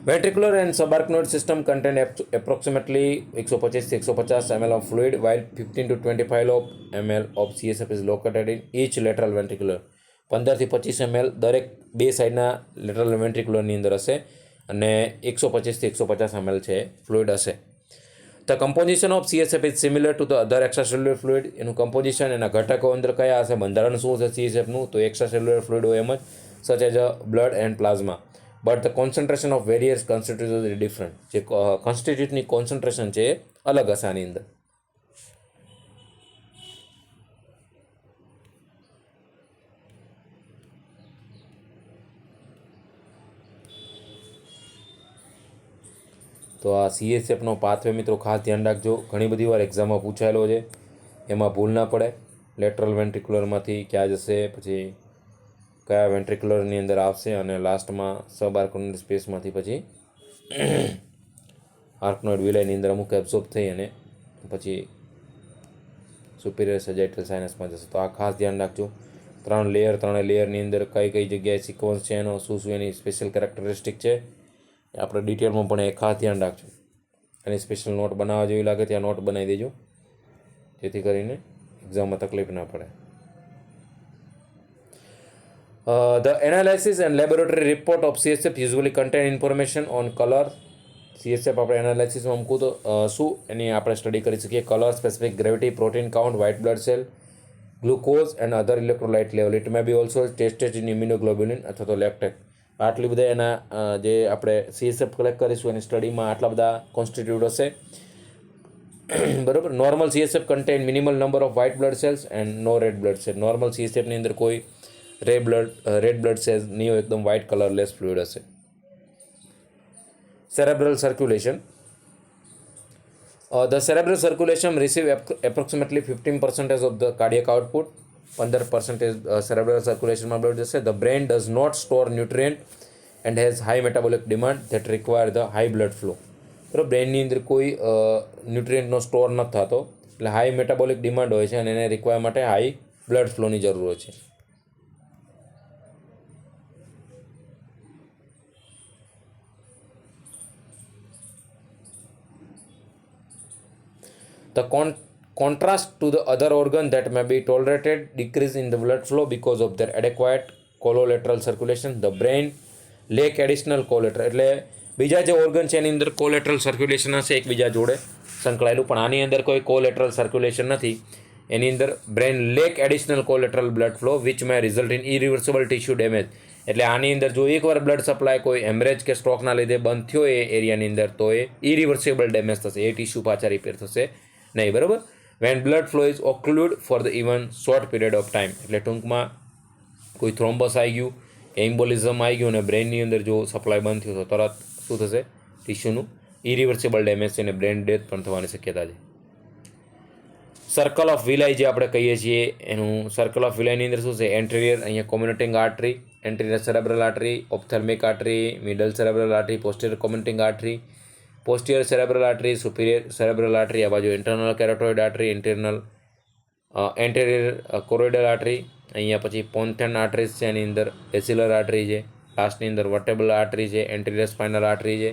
Ventricular and subarachnoid system contain approximately 125 થી 150 ml of fluid, while 15 to 25 ml of CSF is located in each lateral ventricular. 15 થી 25 ml દરેક બે સાઈડના લેટરલ વેન્ટ્રિક્યુલરની અંદર હશે અને 125 થી 150 ml છે ફ્લુઇડ હશે. The composition of CSF is similar to the other extracellular fluid. એનું કમ્પોઝિશન એના ઘટકો અંદર કયા હશે, બંધારણ શું છે CSFનું, તો એક્સ્ટ્રાસેલ્યુલર ફ્લુઇડ હોય એમ જ, such as blood and plasma. But the concentration of various constituents is different. જે કોન્સ્ટિટ્યુટની કોન્સન્ટ્રેશન છે એ અલગ હશે આની અંદર. તો આ CSFનો પાથવે મિત્રો ખાસ ધ્યાન રાખજો, ઘણી બધી વાર એક્ઝામમાં પૂછાયેલો છે, એમાં ભૂલ ના પડે. લેટરલ વેન્ટ્રિક્યુલરમાંથી ક્યાં જશે, પછી કયા વેન્ટ્રિક્યુલરની અંદર આવશે અને લાસ્ટમાં સબ આર્કનોઇડ સ્પેસમાંથી પછી આર્કનોઇડ વિલાયની અંદર અમુક એબ્ઝોર્બ થઈ અને પછી સુપિરિયર સેજાઇટલ સાઇનસમાં જશે. તો આ ખાસ ધ્યાન રાખજો. ત્રણેય લેયરની અંદર કઈ કઈ જગ્યાએ સિક્વન્સ છે એનો, શું એની સ્પેશિયલ કેરેક્ટરિસ્ટિક છે એ આપણે ડિટેલમાં પણ એ ખાસ ધ્યાન રાખજો. એની સ્પેશિયલ નોટ બનાવવા જેવી લાગે ત્યાં નોટ બનાવી દેજો, જેથી કરીને એક્ઝામમાં તકલીફ ના પડે. The analysis and laboratory report of CSF usually contain information on color. CSF આપણે એનાલિસિસમાં મૂકું તો શું એની આપણે સ્ટડી કરી શકીએ, colour, specific gravity, protein count, white blood cell, glucose and other electrolyte level. It may be also tested in immunoglobulin અથવા તો લેક્ટેટ. આટલી બધા એના જે આપણે CSF કલેક્ટ કરીશું એની સ્ટડીમાં આટલા બધા કોન્સ્ટિટ્યુટ હશે. બરાબર. Normal CSF contain minimal number of white blood cells and no red blood cell. Normal CSFની અંદર કોઈ રેડ બ્લડ સેલ્સ નહીં હોય, એકદમ વ્હાઇટ કલરલેસ ફ્લુઇડ હશે. Cerebral circulation. The cerebral circulation receive approximately 15% of the cardiac output. 15% cerebral circulation માં blood જશે. The brain does not store nutrient and has high metabolic demand that require the high blood flow. બરાબર. બ્રેનની અંદર કોઈ ન્યુટ્રિયન્ટનો store નથી થતો, એટલે high metabolic demand હોય છે અને એને રિક્વાયર માટે હાઈ બ્લડ ફ્લોની જરૂર હોય છે. The contrast to the other organ that may be tolerated decrease in the blood flow because of their adequate collateral circulation. The brain lack additional collateral. એટલે બીજા જે ઓર્ગન છે એની અંદર કોલેટરલ સર્ક્યુલેશન હશે એકબીજા જોડે સંકળાયેલું, પણ આની અંદર કોઈ કોલેટરલ સર્ક્યુલેશન નથી. એની અંદર brain lake additional collateral blood flow which may result in irreversible tissue damage. એટલે આની અંદર જો એકવાર બ્લડ સપ્લાય કોઈ હેમરેજ કે સ્ટ્રોકના લીધે બંધ થયો એ એરિયાની અંદર, તો એ ઇરિવર્સિબલ ડેમેજ થશે, એ ટિશ્યુ પાછા રિપેર થશે નહીં. બરાબર. When blood flow is occlude for the even short period of time. એટલે ટૂંકમાં કોઈ થ્રોમ્બસ આવી ગયું કે એમ્બોલિઝમ આવી ગયું અને બ્રેનની અંદર જો સપ્લાય બંધ થયો તો તરત શું થશે, ટિશ્યુનું ઇરિવર્સિબલ ડેમેજ છે અને બ્રેન ડેથ પણ થવાની શક્યતા છે. સર્કલ ઓફ વિલાય જે આપણે કહીએ છીએ, એનું સર્કલ ઓફ વિલાયની અંદર શું છે, એન્ટેરિયર અહીંયા communicating artery, anterior cerebral artery, ophthalmic artery, middle cerebral artery, posterior communicating artery, posterior cerebral artery, superior cerebral artery, આ બાજુ internal carotid artery, anterior choroidal artery, અહીંયા પછી પોન્થેન આર્ટરીઝ છે, એની અંદર બેસિલર આર્ટરી છે, લાસ્ટની અંદર વર્ટેબલ આર્ટરી છે, એન્ટેરિયર સ્પાઇનલ આર્ટરી છે,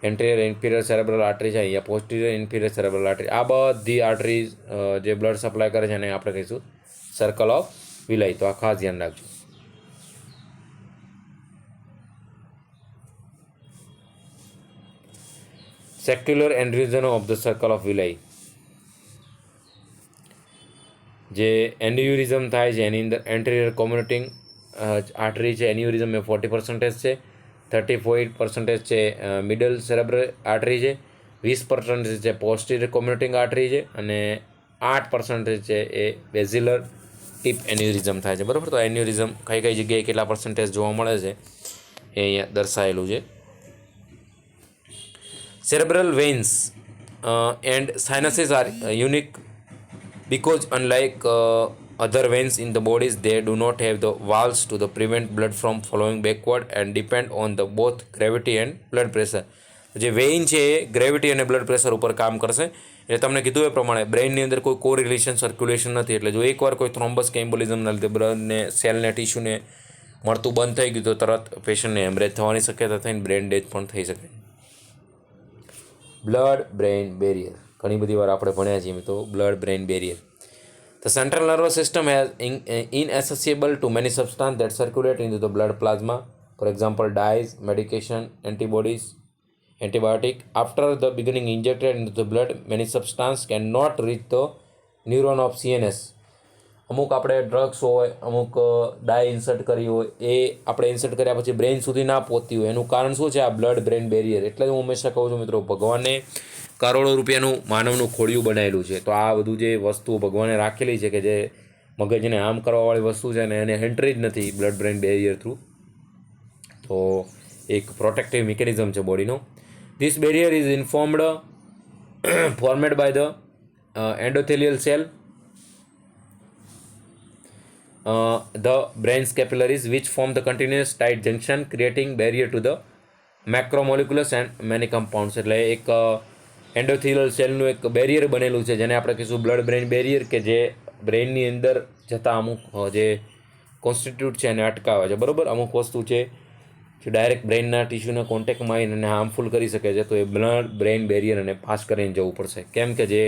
એન્ટેરિયર ઇન્ફિરિયર સેરેબ્રલ આર્ટરી છે, અહીંયા પોસ્ટિરિયર ઇન્ફિરિયર સેરેબ્રલ આર્ટરી. આ બધી આર્ટરીઝ જે બ્લડ સપ્લાય કરે છે એને આપણે કહીશું સર્કલ ઓફ વિલાય. તો આ ખાસ ધ્યાન રાખજો. Saccular aneurysm of the circle of Willis. જે એન્યુરિઝમ થાય છે એની અંદર એન્ટેરિયર કોમ્યુનિકેટિંગ આર્ટરી છે, એન્યુરિઝમ એ 40% છે, 34% છે મિડલ સેરેબ્રલ આર્ટરી છે, 20% છે પોસ્ટિરિયર કોમ્યુનિકેટિંગ આર્ટરી છે અને 8% છે એ બેઝિલર ટીપ એન્યુરિઝમ થાય છે. બરાબર. તો એન્યુરિઝમ કઈ કઈ જગ્યાએ કેટલા પર્સન્ટેજ જોવા મળે છે એ અહીંયા દર્શાવેલું છે. Cerebral veins and sinuses are unique because unlike other veins in the bodies, they do not have the valves to prevent blood from flowing backward and depend on the both gravity and blood pressure. જે Wien છે એ gravity અને blood pressure ઉપર કામ કરશે. એટલે તમને કીધું એ પ્રમાણે બ્રેઇનની અંદર કોઈ કોરિલેશન સર્ક્યુલેશન નથી. એટલે જો એકવાર કોઈ થ્રોમ્બસ કે એમ્બોલિઝમના લીધે બ્લડને સેલને ટિશ્યુને મળતું બંધ થઈ ગયું તો તરત પેશન્ટને હેમરેજ થવાની શક્યતા થઈને બ્રેન ડેથ પણ થઈ શકે. બ્લડ બ્રેઇન બેરિયર ઘણી બધી વાર આપણે ભણ્યા છીએ તો blood brain barrier. The central nervous system is inaccessible to many substances that circulate into the blood plasma. For example, dyes, medication, antibiotic. After the beginning injected into the blood, many substances cannot reach the neuron of CNS. અમુક આપણે drugs હોય, અમુક ડાય insert કરી હોય, એ આપણે insert કર્યા પછી brain સુધી ના પહોંચતી હોય. એનું કારણ શું છે? આ બ્લડ બ્રેઇન બેરિયર. એટલે જ હું હંમેશા કહું છું મિત્રો, ભગવાને કરોડો રૂપિયાનું માનવનું ખોડિયું બનાવેલું છે. તો આ બધું જે વસ્તુઓ ભગવાને રાખેલી છે કે જે મગજને હાર્મ કરવાવાળી વસ્તુ છે ને એને એન્ટ્રી જ નથી બ્લડ બ્રેઇન બેરિયર થ્રુ. તો એક પ્રોટેક્ટિવ મિકેનિઝમ છે બોડીનો. This barrier is formed by the endothelial cell, the brain's capillaries, which form the continuous tight junction, creating barrier to the macromolecules and many compounds. એટલે એક endothelial સેલનું એક barrier બનેલું છે જેને આપણે કહીશું બ્લડ બ્રેઇન બેરિયર, કે જે બ્રેઇનની અંદર જતા અમુક જે કોન્સ્ટિટ્યુટ છે એને અટકાવે છે. બરાબર, અમુક વસ્તુ છે જે ડાયરેક્ટ બ્રેઇનના ટિશ્યુના કોન્ટેક્ટમાં આવીને એને હાર્મફુલ કરી શકે છે. તો એ બ્લડ બ્રેઇન બેરિયર એને પાસ કરીને જવું પડશે. કેમ કે જે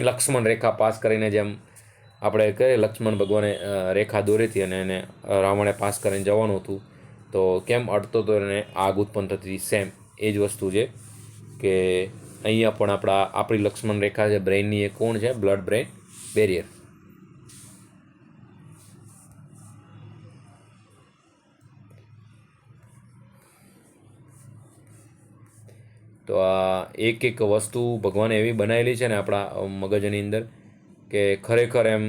લક્ષ્મણ રેખા પાસ કરીને જેમ આપણે કહીએ લક્ષ્મણ ભગવાને રેખા દોરીથી અને એને રાવણે પાસ કરીને જવાનું હતું, તો કેમ અડતો તો એને આગ ઉત્પન્ન થતી. સેમ એ જ વસ્તુ છે કે અહીંયા પણ આપણી લક્ષ્મણ રેખા છે બ્રેઇનની, એ કોણ છે? Blood brain barrier. તો આ એક વસ્તુ ભગવાને એવી બનાવેલી છે ને આપણા મગજની અંદર કે ખરેખર એમ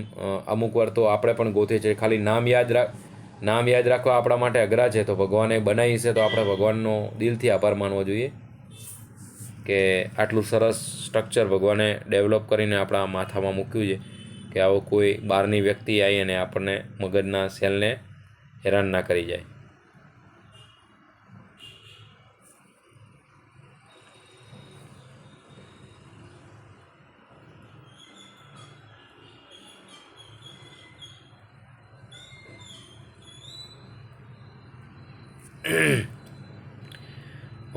અમુક વાર તો આપણે પણ ગોતે છે. ખાલી નામ યાદ રાખવા આપણા માટે અઘરા છે. તો ભગવાને બનાવી છે તો આપણે ભગવાનનો દિલથી આભાર માનવો જોઈએ કે આટલું સરસ સ્ટ્રક્ચર ભગવાને ડેવલપ કરીને આપણા માથામાં મૂક્યું છે કે આવો કોઈ બહારની વ્યક્તિ આવી અને આપણને મગજના સેલને હેરાન ના કરી જાય.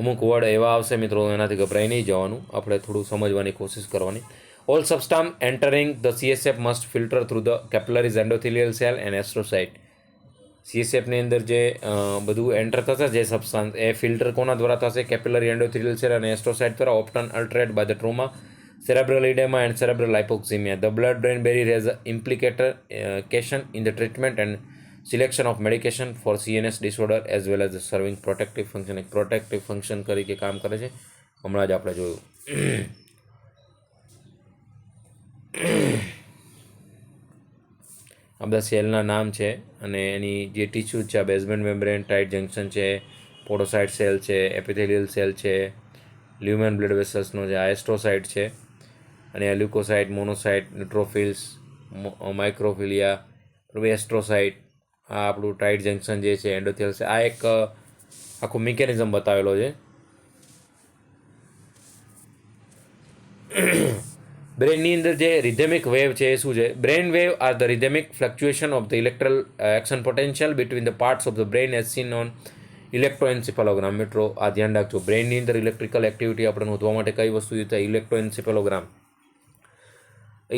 અમુક વર્ડ એવા આવશે મિત્રો, એનાથી ગભરાઈ નહીં જવાનું, આપણે થોડું સમજવાની કોશિશ કરવાની. All substance entering the CSF must filter through the capillaries, endothelial cell and astrocyte. CSFની અંદર જે બધું એન્ટર થશે જે સબસ્ટાન્સ, એ ફિલ્ટર કોના દ્વારા થશે? કેપિલરી, એન્ડોથેલિયલ સેલ અને એસ્ટ્રોસાઇટ દ્વારા. Often altered by the trauma, cerebral edema and cerebral hypoxemia. The blood-brain barrier has implication in the treatment and selection of medication for CNS disorder as well as the serving protective function. એક protective function તરીકે કામ કરે છે, હમણાં જ આપણે જોયું. આ બધા સેલના નામ છે અને એની જે ટીસ્યુ છે, આ બેઝમેન્ટ મેમ્બ્રેન, ટાઇટ જંક્શન છે, પોડોસાઇટ સેલ છે, એપિથેલિયલ સેલ છે, લ્યુમેન બ્લડ વેસલ્સનો છે, આ એસ્ટ્રોસાઇટ છે, અને આ લ્યુકોસાઇટ, મોનોસાઇટ, ન્યુટ્રોફિલ્સ, માઇક્રોફિલિયા, એસ્ટ્રોસાઇટ, આ આપણું ટાઇટ જંક્શન જે છે, એન્ડોથેલિયલ છે. આ એક આખું મિકેનિઝમ બતાવેલો છે. બ્રેનની અંદર જે રિધેમિક વેવ છે એ શું છે? Brain wave are the rhythmic fluctuation of the electrical action potential between the parts of the brain as seen on electroencephalogram. મિત્રો આ ધ્યાન રાખજો, બ્રેનની અંદર ઇલેક્ટ્રિકલ એક્ટિવિટી આપણે નોંધવા માટે કઈ વસ્તુ છે? ઇલેક્ટ્રોએન્સેફેલોગ્રામ.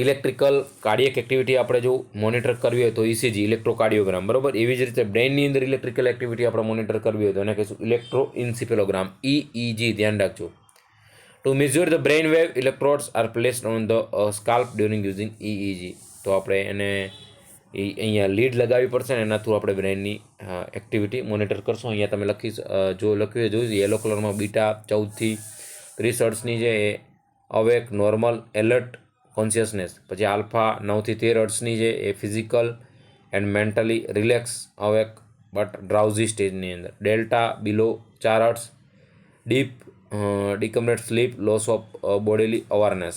ઇલેક્ટ્રિકલ કાર્ડિયક એક્ટિવિટી આપણે જો મોનિટર કરવી હોય તો ECG, ઇલેક્ટ્રોકાર્ડિયોગ્રામ. બરાબર, એવી જ રીતે બ્રેનની અંદર ઇલેક્ટ્રિકલ એક્ટિવિટી આપણે મોનિટર કરવી હોય તો એને કહીશું ઇલેક્ટ્રોએન્સેફેલોગ્રામ, EEG. ધ્યાન રાખજો. To measure the brain wave, electrodes are placed on the scalp during using EEG. તો આપણે એને અહીંયા લીડ લગાવવી પડશે ને એના થ્રુ આપણે બ્રેનની એક્ટિવિટી મોનિટર કરશું. અહીંયા તમે લખ્યું જોયું યલો કલરમાં બીટા 14 થી 30 હર્ટ્ઝની છે એ અવેક, નોર્મલ, એલર્ટ, કોન્શિયસનેસ. પછી આલ્ફા 9 થી 13 હર્ટ્ઝની છે એ physical and mentally relax, awake but drowsy સ્ટેજની અંદર. ડેલ્ટા બિલો 4 હર્ટ્ઝ, ડીપ ડિકમ્પ્રેટ sleep, loss of bodily awareness.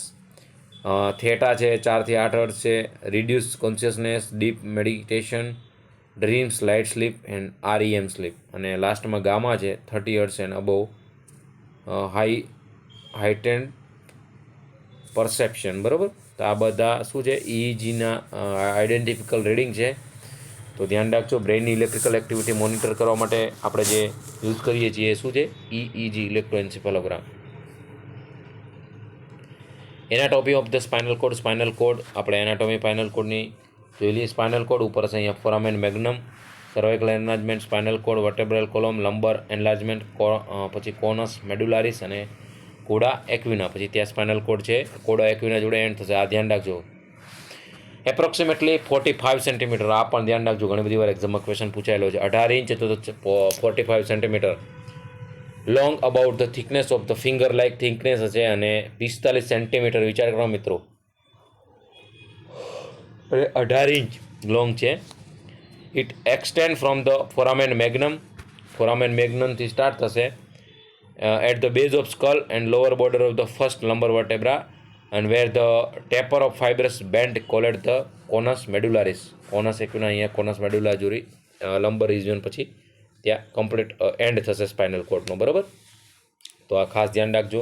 Theta છે 4 થી 8 હર્ટ્ઝ છે, reduce consciousness, deep meditation, dreams, light sleep and REM sleep. અને લાસ્ટમાં ગામા છે 30 hertz and above, heightened perception, બરાબર. તો આ બધા શું છે, EEGના આઈડેન્ટિફિકલ રીડિંગ છે. તો ધ્યાન રાખજો, બ્રેઇનની ઇલેક્ટ્રિકલ એક્ટિવિટી મોનિટર કરવા માટે આપણે જે યુઝ કરીએ છીએ એ શું છે, EEG, electroencephalogram. Anatomy of the spinal cord. Spinal cord આપણે એનાટોમી સ્પાઇનલ કોડની જોઈ લઈએ. સ્પાઇનલ કોડ ઉપર છે અહીંયા foramen magnum, cervical enlargement, spinal cord, vertebral column, lumbar enlargement, પછી કોનસ મેડુલારિસ અને કોડા એક્વિના. પછી ત્યાં સ્પાઇનલ કોડ છે, કોડા એક્વિના જોડે એન્ડ થશે. આ ધ્યાન રાખજો. Approximately 45 centimetre. આ પણ ધ્યાન રાખજો, ઘણી બધી વાર એક્ઝામમાં ક્વેશ્ચન પૂછાયેલો છે. 18 ઇંચ તો 45 centimetre. Long about the thickness of the finger like thickness હશે અને 45 સેન્ટીમીટર. વિચાર કરો મિત્રો, 18 ઇંચ લોંગ છે. It extend from the foramen magnum. Foramen મેગ્નમથી સ્ટાર્ટ થશે at the base of skull and lower border of the first lumbar vertebra and where the taper of fibrous band called the conus medullaris. Conus equina અહીંયા conus medulla જોરી lumbar region પછી ત્યાં complete end થશે spinal કોર્ડનો, બરાબર. તો આ ખાસ ધ્યાન રાખજો.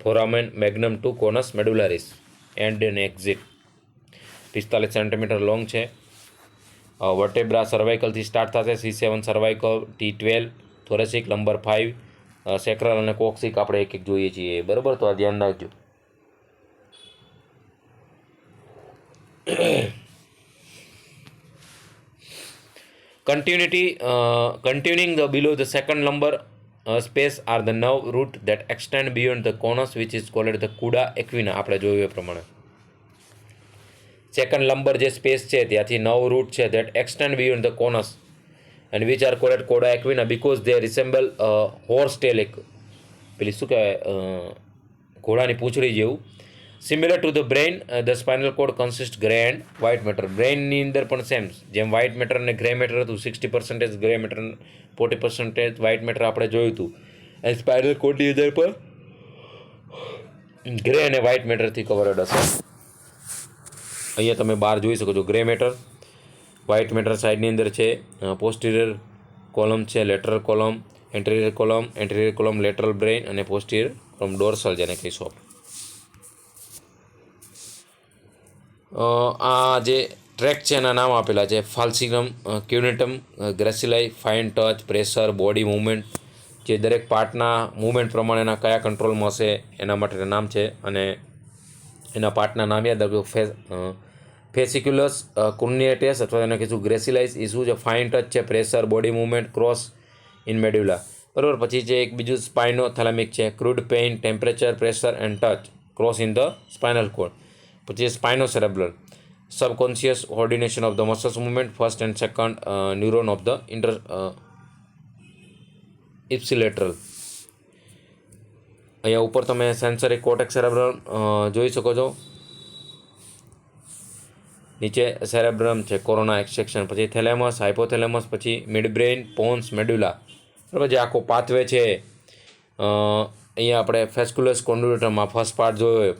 Foramen magnum to conus medullaris and an exit. 45 centimetre long છે. વર્ટેબ્રા સર્વાઇકલથી સ્ટાર્ટ થશે. C7 સર્વાઇકલ, T12 થોરેસિક, લંબર 5 સેક્રલ અને કોક્સિક આપણે એક એક જોઈએ છીએ, બરાબર. તો આ ધ્યાન રાખજો. Continuing the below the second lumbar space are the nerve root that extend beyond the conus, which is called the coda equina. આપણે જોયું એ પ્રમાણે સેકન્ડ લંબર જે સ્પેસ છે ત્યાંથી નર્વ રૂટ છે that extend beyond the conus and which are called coda equina because they resemble horse tail. પેલી શું કહેવાય, ઘોડાની પૂંછડી જેવું. Similar to the brain the spinal cord consist grey and white matter. બ્રેઇનની અંદર પણ સેમ, જેમ વ્હાઇટ મેટર અને ગ્રે મેટર હતું, 60% ગ્રે મેટર, 40% વ્હાઇટ મેટર આપણે જોયું હતું. અને સ્પાઇનલ કોડની અંદર પણ ગ્રે અને વ્હાઇટ મેટરથી કવર્ડ હશે. અહીંયા તમે બહાર જોઈ શકો છો ગ્રે મેટર, વ્હાઇટ મેટર સાઈડની અંદર છે. પોસ્ટિરિયર કોલમ છે, lateral column, anterior column, lateral brain અને પોસ્ટિરિયર કોલમ ડોર્સલ જેને કહીશું આપણે. આ જે ટ્રેક છે એના નામ આપેલા છે. ફાલ્સિનમ, cuneatus, gracilis, fine touch, pressure, body movement, જે દરેક પાર્ટના મૂવમેન્ટ પ્રમાણેના કયા કંટ્રોલમાં હશે એના માટેના નામ છે. અને એના પાર્ટના નામ યાદ રાખજો. ફેસિક્યુલસ, કુર્નિએટેસ અથવા એને કહીશું ગ્રેસિલાઇસ, એ શું છે, ફાઇન ટચ છે, pressure, body movement, cross in medulla, બરાબર. પછી જે એક બીજું સ્પાઇનોથેલેમિક છે, crude pain, temperature, pressure and touch, cross in the spinal cord. પછી spinocerebral, subconscious ordination of the muscles movement, first and second neuron of the ipsilateral. અહીંયા ઉપર તમે સેન્સરી કોર્ટેક્સ સેરેબ્રમ જોઈ શકો છો. નીચે સેરેબ્રમ છે, કોરોના સેક્શન, પછી થેલેમસ, હાઇપોથેલેમસ, પછી મિડ બ્રેઇન, પોન્સ, મેડ્યુલા, બરાબર. જે આખો પાથવે છે અહીંયા આપણે ફેસ્ક્યુલસ કોન્ડ્યુલેટરમાં ફર્સ્ટ પાર્ટ જોયો,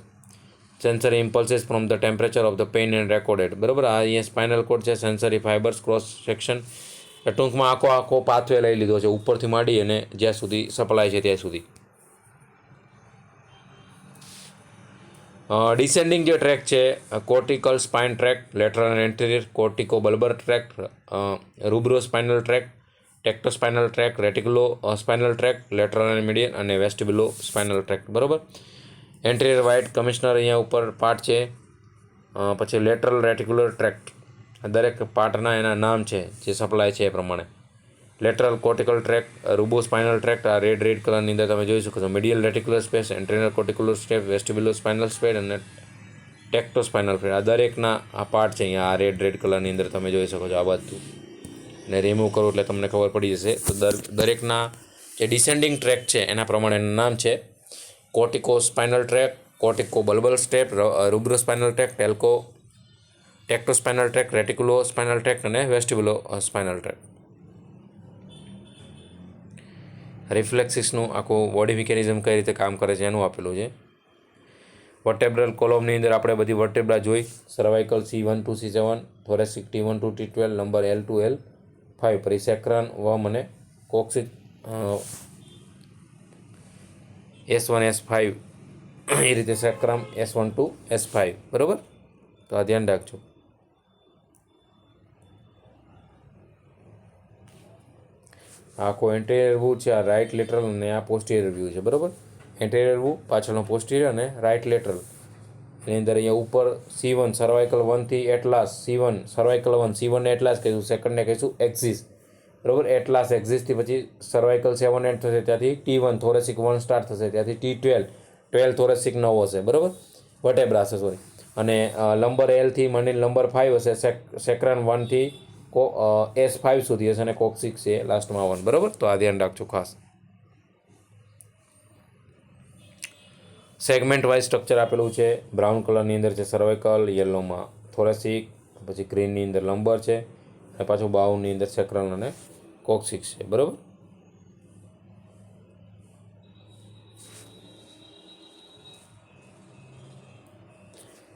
sensory impulses from the temperature of the pain and recorded, બરાબર. આ અહીંયા સ્પાઇનલ કોડ છે, સેન્સરી ફાઇબર્સ, ક્રોસ સેક્શન. ટૂંકમાં આખો પાથવે લઈ લીધો છે ઉપરથી માંડી અને જ્યાં સુધી સપ્લાય છે ત્યાં સુધી. ડિસેન્ડિંગ જે ટ્રેક છે, cortical spine tract, lateral and anterior, cortico bulbar tract, rubro spinal tract, tecto spinal tract, reticulo spinal tract, lateral and median અને વેસ્ટિબ્યુલો સ્પાઇનલ ટ્રેક, બરાબર. એન્ટેરિયર વાઇટ કમિશનર અહીંયા ઉપર પાર્ટ છે. પછી લેટરલ રેટિક્યુલર ટ્રેક્ટ, દરેક પાર્ટના એના નામ છે જે સપ્લાય છે એ પ્રમાણે. Lateral cortical tract, rubo spinal tract, આ રેડ કલરની અંદર તમે જોઈ શકો છો. Medial reticular space, anterior corticular step, vestibulo spinal spade અને ટેક્ટો સ્પાઇનલ ફ્રેડ. આ દરેકના આ પાર્ટ છે અહીંયા આ રેડ કલરની અંદર તમે જોઈ શકો છો. આ બધું ને રિમૂવ કરો એટલે તમને ખબર પડી જશે. તો દરેકના જે ડિસેન્ડિંગ ટ્રેક છે એના પ્રમાણેનું નામ છે. Cortico spinal tract, cortico bulbar step, rubro spinal tract, tecto spinal tract, reticulo spinal tract અને વેસ્ટિબ્યુલો સ્પાઇનલ ટ્રેક. રિફ્લેક્સિસનું આખું બોડી મિકેનિઝમ કઈ રીતે કામ કરે છે એનું આપેલું છે. વર્ટેબ્રલ કોલમની અંદર આપણે બધી વર્ટેબ્રા જોઈ. Cervical C1 to C7, થોરેસિક T1 to T12, number L to L5, પછી સેક્રન, વર્મ અને કોક્સિક S1 S5 એ રીતે સેક્રમ S1 to S5 બરાબર. તો આ ધ્યાન રાખજો. આખો એન્ટેરિયર વ્યૂ છે, આ રાઇટ લેટરલ અને આ પોસ્ટિરિયર વ્યૂ છે બરાબર. એન્ટેરિયર વ્યૂ, પાછળનો પોસ્ટિરિયર અને રાઇટ લેટરલ. એની અંદર અહીંયા ઉપર C1 cervical 1થી atlas, C1 cervical 1, C1 ને એટલાસ કહીશું, સેકન્ડને કહીશું એક્સિસ બરાબર. એટલાસ એક્સિસથી પછી સર્વાઇકલ 7 એન્ડ થશે, ત્યાંથી T1 થોરેસિક 1 સ્ટાર્ટ થશે, ત્યાંથી T12 12 થોરેસિક 9 હશે બરાબર, વર્ટેબ્રા હશે સોરી. અને લંબર Lથી માંડીને લંબર 5 હશે, સેક્રન 1થી S5 સુધી હશે, અને કોક્સિક્સ છે લાસ્ટમાં 1 બરાબર. તો આ ધ્યાન રાખજો ખાસ. સેગમેન્ટ વાઇઝ સ્ટ્રક્ચર આપેલું છે. બ્રાઉન કલરની અંદર છે સર્વાઇકલ, યલોમાં થોરેસિક, પછી ગ્રીનની અંદર લંબર છે, અને પાછું બાઉનની અંદર સેક્રલ અને કોક્સિક્સ છે બરાબર.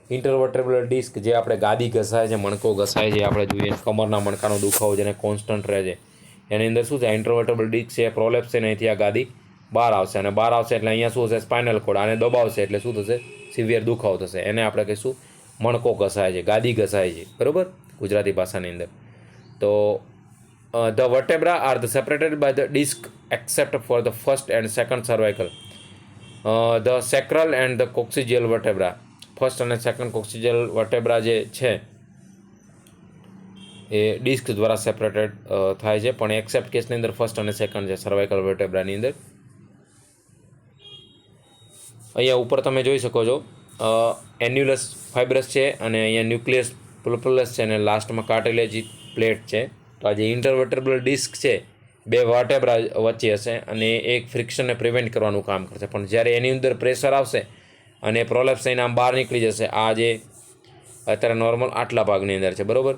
ઇન્ટરવર્ટેબ્રલ ડિસ્ક જે આપણે ગાદી ઘસાય છે, મણકો ઘસાય છે, આપણે જોઈએ કમરના મણકાનો દુખાવો જેને કોન્સ્ટન્ટ રહે છે, એની અંદર શું છે ઇન્ટરવર્ટેબ્રલ ડિસ્ક છે, પ્રોલેપ્સ છે ને અહીંથી આ ગાદી બહાર આવશે, અને બહાર આવશે એટલે અહીંયા શું હશે સ્પાઇનલ કોડ, આને દબાવશે એટલે શું થશે સિવિયર દુખાવો થશે. એને આપણે કહીશું મણકો ઘસાય છે, ગાદી ઘસાય છે બરાબર ગુજરાતી ભાષાની અંદર. તો the vertebra are the separated by the disc except for the first and second cervical. The sacral and the coccygeal vertebra, first અને સેકન્ડ કોક્સિજિયલ વર્ટેબ્રા જે છે એ ડિસ્ક દ્વારા સેપરેટેડ થાય છે, પણ એક્સેપ્ટ કેસની અંદર ફર્સ્ટ અને સેકન્ડ છે સર્વાઇકલ વર્ટેબ્રાની અંદર. અહીંયા ઉપર તમે જોઈ શકો છો એન્યુલસ ફાઇબ્રસ છે, અને અહીંયા ન્યુક્લિયસ પુલપુલસ છે, અને લાસ્ટમાં કાર્ટિલેજી પ્લેટ છે. તો આ જે ઇન્ટરવર્ટેબ્રલ ડિસ્ક છે બે વર્ટેબ્રા વચ્ચે હશે, અને એક ફ્રિક્શનને પ્રિવેન્ટ કરવાનું કામ કરશે, પણ જ્યારે એની અંદર પ્રેશર આવશે અને પ્રોલેપ્સ થઈને આમ બહાર નીકળી જશે, આ જે અત્યારે નોર્મલ આટલા ભાગની અંદર છે બરાબર,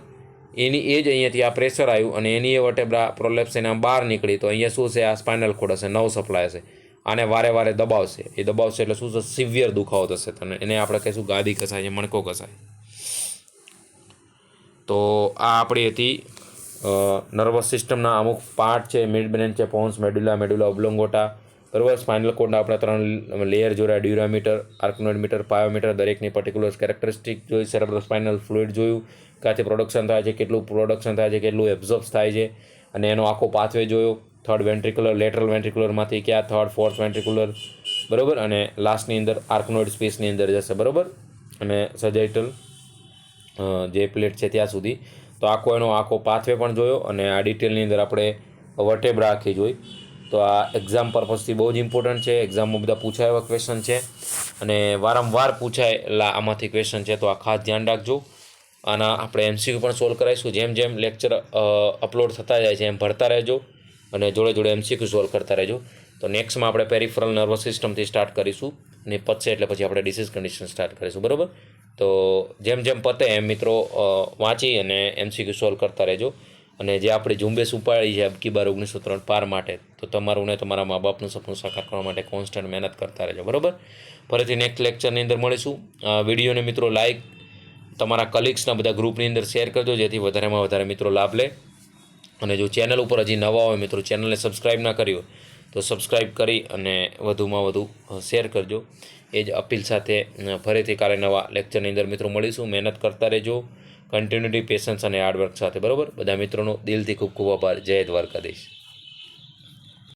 એની એ જ અહીંયાથી આ પ્રેશર આવ્યું અને એની એ વર્ટેબ્રા પ્રોલેપ્સ થઈને આમ બહાર નીકળી, તો અહીંયા શું છે આ સ્પાઇનલ કોડ હશે, નવ સપ્લાય હશે, આને વારે વારે દબાવશે, એ દબાવશે એટલે શું છે સિવિયર દુખાવો થશે, તને એને આપણે કહીશું ગાદી ઘસાય છે, મણકો ઘસાય. તો આ આપણી હતી નર્વસ સિસ્ટમના અમુક પાર્ટ છે, મિડ બ્રેન છે, પોન્સ, મેડ્યુલા ઓબ્લોંગોટા બરાબર. સ્પાઇનલ કોડના આપણે 3 લેયર જોયા, ડ્યુરામીટર, આર્કનોઇડ મીટર, પાયોમીટર, દરેકની પર્ટિક્યુલર કેરેક્ટરિસ્ટિક જોઈ, સેરેબ્રો સ્પાઇનલ ફ્લુઇડ જોયું, ક્યાંથી પ્રોડક્શન થાય છે, કેટલું પ્રોડક્શન થાય છે, કેટલું એબ્ઝોર્બ થાય છે, અને એનો આખો પાથવે જોયો. થર્ડ વેન્ટ્રિક્યુલર, લેટરલ વેન્ટ્રિક્યુલરમાંથી ક્યાં થર્ડ ફોર્થ વેન્ટ્રિક્યુલર બરાબર, અને લાસ્ટની અંદર આર્કનોઇડ સ્પેસની અંદર જશે બરાબર, અને સજાઇટલ જે પ્લેટ છે ત્યાં સુધી. તો આખો પાથવે પણ જોયો, અને આ ડિટેલની અંદર આપણે વર્ટેબ્રા આખી જોઈ. તો આ એક્ઝામ પર્પઝથી બહુ જ ઇમ્પોર્ટન્ટ છે, એક્ઝામમાં બધા પૂછાય એવા ક્વેશ્ચન છે, અને વારંવાર પૂછાયેલા આમાંથી ક્વેશ્ચન છે, તો આ ખાસ ધ્યાન રાખજો. આના આપણે MCQ પણ સોલ્વ કરાવીશું, જેમ જેમ લેક્ચર અપલોડ થતા જાય છે એમ ભરતા રહેજો, અને જોડે જોડે MCQ સોલ્વ કરતા રહેજો. તો નેક્સ્ટમાં આપણે પેરિફરલ નર્વસ સિસ્ટમથી સ્ટાર્ટ કરીશું, અને પતશે એટલે પછી આપણે ડિસીઝ કન્ડિશન સ્ટાર્ટ કરીશું બરાબર. તો જેમ જેમ પતે એમ મિત્રો વાંચી અને MCQ સોલ્વ કરતા રહેજો. અને જે આપણી ઝુંબેશ ઉપાડી છે અબકી બાર 1903 પાર માટે, તો તમારું ને તમારા મા બાપનું સપનું સાકાર કરવા માટે કોન્સ્ટન્ટ મહેનત કરતા રહેજો બરાબર. ફરીથી નેક્સ્ટ લેક્ચરની અંદર મળીશું. વિડીયોને મિત્રો લાઇક તમારા કલીગ્સના બધા ગ્રુપની અંદર શેર કરજો, જેથી વધારેમાં વધારે મિત્રો લાભ લે. અને જો ચેનલ ઉપર હજી નવા હોય મિત્રો, ચેનલને સબસ્ક્રાઈબ ના કરી હોય તો સબસ્ક્રાઈબ કરી અને વધુમાં વધુ શેર કરજો. એ જ અપીલ સાથે ફરીથી કાલે નવા લેક્ચરની અંદર મિત્રો મળીશું. મહેનત કરતા રહેજો, કન્ટિન્યુટી, પેશન્સ અને હાર્ડવર્ક સાથે બરાબર. બધા મિત્રોનો દિલથી ખૂબ ખૂબ આભાર. જય દ્વારકાધીશ.